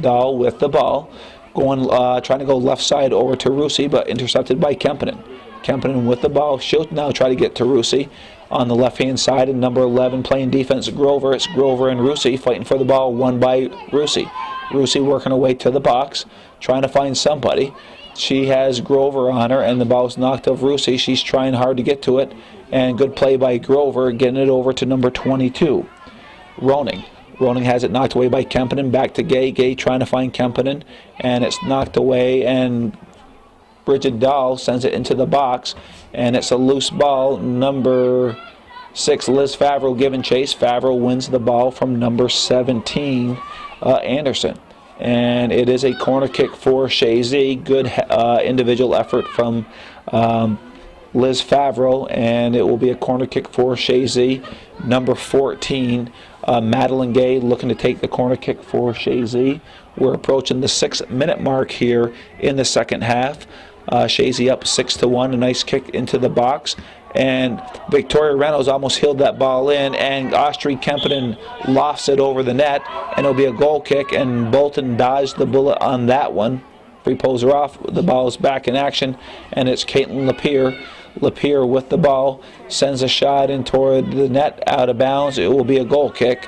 Dahl with the ball, trying to go left side over to Rusi, but intercepted by Kempinen. Kempinen with the ball. She'll now try to get to Rusi on the left-hand side, and number 11 playing defense, Grover. It's Grover and Rusi fighting for the ball, won by Rusi. Rusi working her way to the box, trying to find somebody. She has Grover on her, and the ball's knocked off Rusi. She's trying hard to get to it, and good play by Grover, getting it over to number 22, Roning. Roning has it knocked away by Kempinen, back to Gay. Gay trying to find Kempinen, and it's knocked away, and Bridget Dahl sends it into the box, and it's a loose ball. Number 6, Liz Favreau, giving chase. Favreau wins the ball from number 17, Anderson. And it is a corner kick for Chazy. Good individual effort from Liz Favreau, and it will be a corner kick for Chazy. Number 14, Madeline Gay, looking to take the corner kick for Chazy. We're approaching the 6-minute mark here in the second half. Chazy up 6-1, a nice kick into the box, and Victoria Reynolds almost heeled that ball in, and Austria Kempinen lofts it over the net, and it'll be a goal kick, and Bolton dodged the bullet on that one. Free poser off, the ball is back in action, and it's Caitlin Lapierre. Lapierre with the ball, sends a shot in toward the net, out of bounds. It will be a goal kick.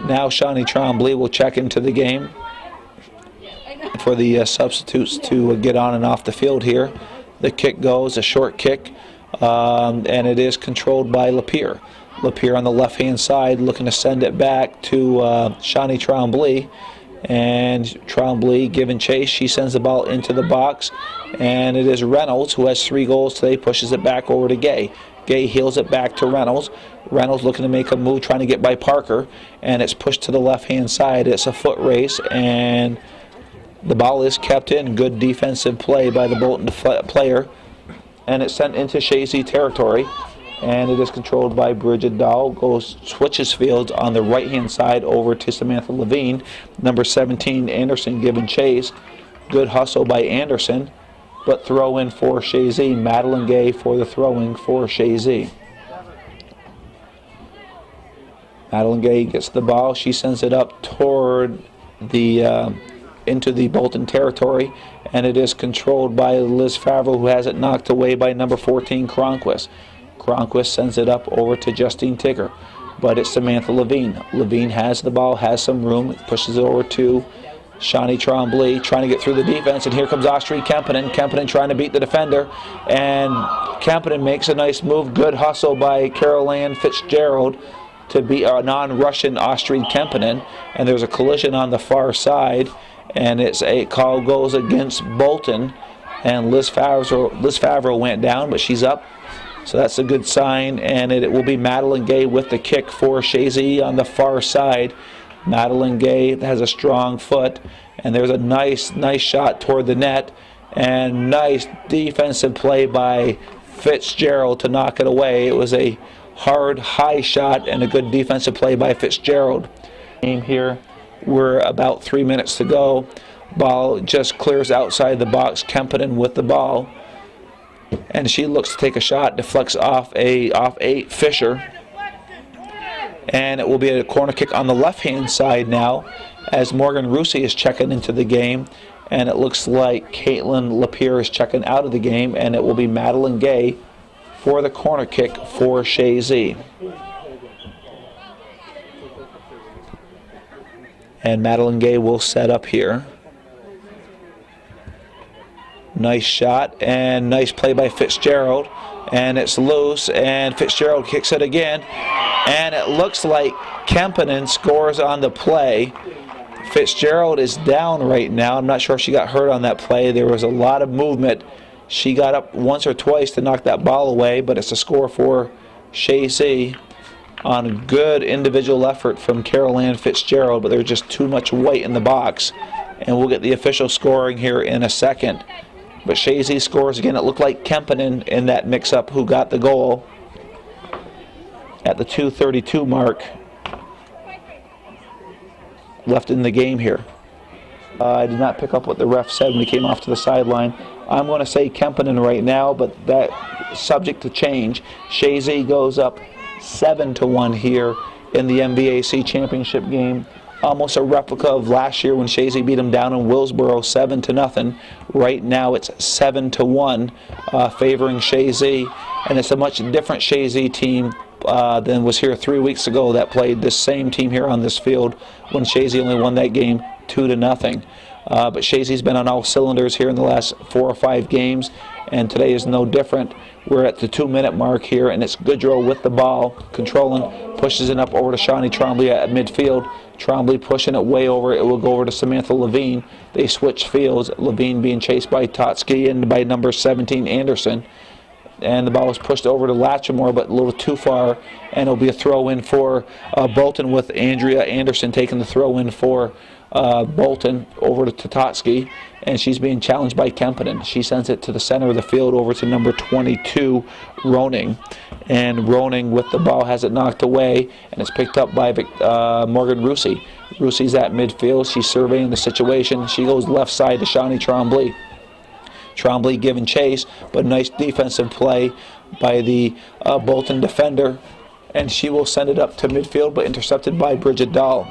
Now Shawnee Trombley will check into the game for the substitutes to get on and off the field here. The kick goes, a short kick, and it is controlled by Lapierre. Lapierre on the left-hand side looking to send it back to Shawnee Trombley, and Trombley giving chase. She sends the ball into the box, and it is Reynolds, who has 3 goals today, pushes it back over to Gay. Gay heels it back to Reynolds. Reynolds looking to make a move, trying to get by Parker, and it's pushed to the left-hand side. It's a foot race, and the ball is kept in. Good defensive play by the Bolton player, and it's sent into Chazy territory, and it is controlled by Bridget Dahl. Switches fields on the right-hand side over to Samantha Levine. Number 17, Anderson, giving chase. Good hustle by Anderson, but throw in for Chazy. Madeline Gay for the throwing for Chazy. Madeline Gay gets the ball. She sends it up toward the into the Bolton territory, and it is controlled by Liz Favreau, who has it knocked away by number 14, Cronquist. Cronquist sends it up over to Justine Tigger, but it's Samantha Levine. Levine has the ball, has some room, pushes it over to Shawnee Trombley, trying to get through the defense, and here comes Austria Kempinen. Kempinen trying to beat the defender, and Kempinen makes a nice move. Good hustle by Carol Ann Fitzgerald to beat a non-Russian Austrian Kempinen, and there's a collision on the far side, and it's a call goes against Bolton, and Liz Favreau went down, but she's up, so that's a good sign, and it will be Madeline Gay with the kick for Chazy on the far side. Madeline Gay has a strong foot, and there's a nice shot toward the net, and nice defensive play by Fitzgerald to knock it away. It was a hard, high shot, and a good defensive play by Fitzgerald. Game here. We're about 3 minutes to go. Ball just clears outside the box. Kempinen with the ball, and she looks to take a shot. Deflects off a Fisher, and it will be a corner kick on the left-hand side now, as Morgan Rusi is checking into the game, and it looks like Caitlin Lapierre is checking out of the game, and it will be Madeline Gay for the corner kick for Chazy. And Madeline Gay will set up here. Nice shot and nice play by Fitzgerald. And it's loose, and Fitzgerald kicks it again. And it looks like Kempinen scores on the play. Fitzgerald is down right now. I'm not sure if she got hurt on that play. There was a lot of movement. She got up once or twice to knock that ball away, but it's a score for Chazy on a good individual effort from Carol Ann Fitzgerald, but there's just too much white in the box. And we'll get the official scoring here in a second. But Chazy scores again. It looked like Kempinen in that mix-up who got the goal at the 2:32 mark left in the game here. I did not pick up what the ref said when he came off to the sideline. I'm going to say Kempinen right now, but that subject to change. Chazy goes up 7-1 here in the MVAC championship game. Almost a replica of last year when Chazy beat them down in Willsboro 7-0. Right now it's 7-1 favoring Chazy, and it's a much different Chazy team than was here 3 weeks ago that played this same team here on this field when Chazy only won that game 2-0. But Chazy's been on all cylinders here in the last 4 or 5 games, and today is no different. We're at the 2-minute mark here, and it's Goodrow with the ball, controlling, pushes it up over to Shawnee Trombley at midfield. Trombley pushing it way over. It will go over to Samantha Levine. They switch fields. Levine being chased by Totsky and by number 17 Anderson. And the ball was pushed over to Latchmore, but a little too far, and it'll be a throw-in for Bolton, with Andrea Anderson taking the throw-in for Bolton over to Totsky, and she's being challenged by Kempinen. She sends it to the center of the field over to number 22, Roning. And Roning with the ball has it knocked away, and it's picked up by Morgan Rusi. Rusi's at midfield. She's surveying the situation. She goes left side to Shawnee Trombley. Trombley giving chase, but nice defensive play by the Bolton defender, and she will send it up to midfield, but intercepted by Bridget Dahl.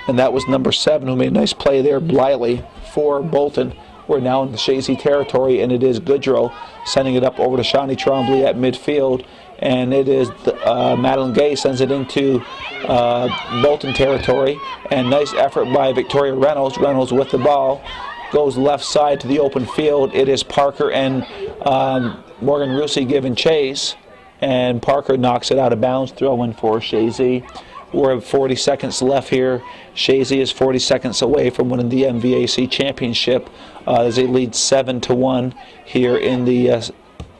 And that was number 7 who made a nice play there, Bliley, for Bolton. We're now in the Chazy territory, and it is Goodrow sending it up over to Shawnee Trombley at midfield, and it is Madeline Gay sends it into Bolton territory, and nice effort by Victoria Reynolds. Reynolds with the ball. Goes left side to the open field. It is Parker and Morgan Rusi giving chase, and Parker knocks it out of bounds. Throw in for Chazy. We're at 40 seconds left here. Chazy is 40 seconds away from winning the MVAC championship as they lead 7-1 here in the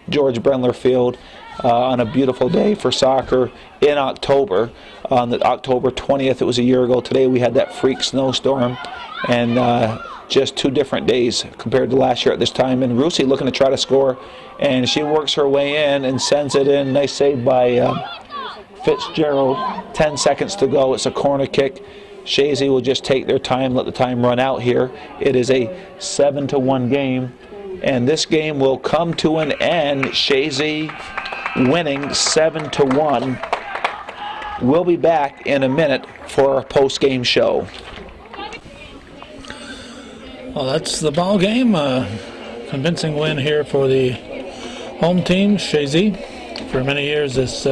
George Brendler Field on a beautiful day for soccer in October. On the October 20th, it was a year ago today, we had that freak snowstorm, and just 2 different days compared to last year at this time. And Rusi looking to try to score, and she works her way in and sends it in. Nice save by Fitzgerald. 10 seconds to go. It's a corner kick. Chazy will just take their time, let the time run out here. It is a 7-1 game, and this game will come to an end. Chazy winning 7-1. We'll be back in a minute for our post-game show. Well, that's the ball game. Convincing win here for the home team, Chazy. For many years, this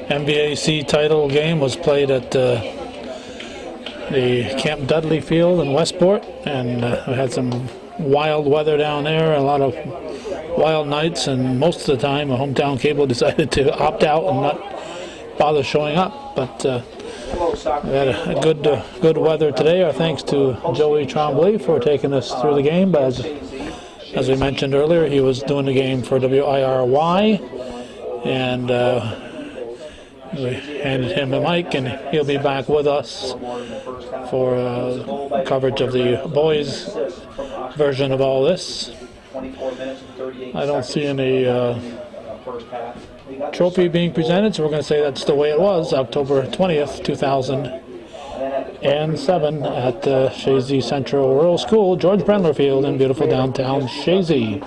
MVAC title game was played at the Camp Dudley Field in Westport, and we had some wild weather down there, a lot of wild nights, and most of the time, Hometown Cable decided to opt out and not bother showing up. But we had a good weather today. Our thanks to Joey Trombley for taking us through the game. But as we mentioned earlier, he was doing the game for WIRY, and we handed him a mic, and he'll be back with us for coverage of the boys' version of all this. I don't see any trophy being presented, so we're going to say that's the way it was, October 20th, 2007 at Chazy Central Rural School, George Brendler Field in beautiful downtown Chazy.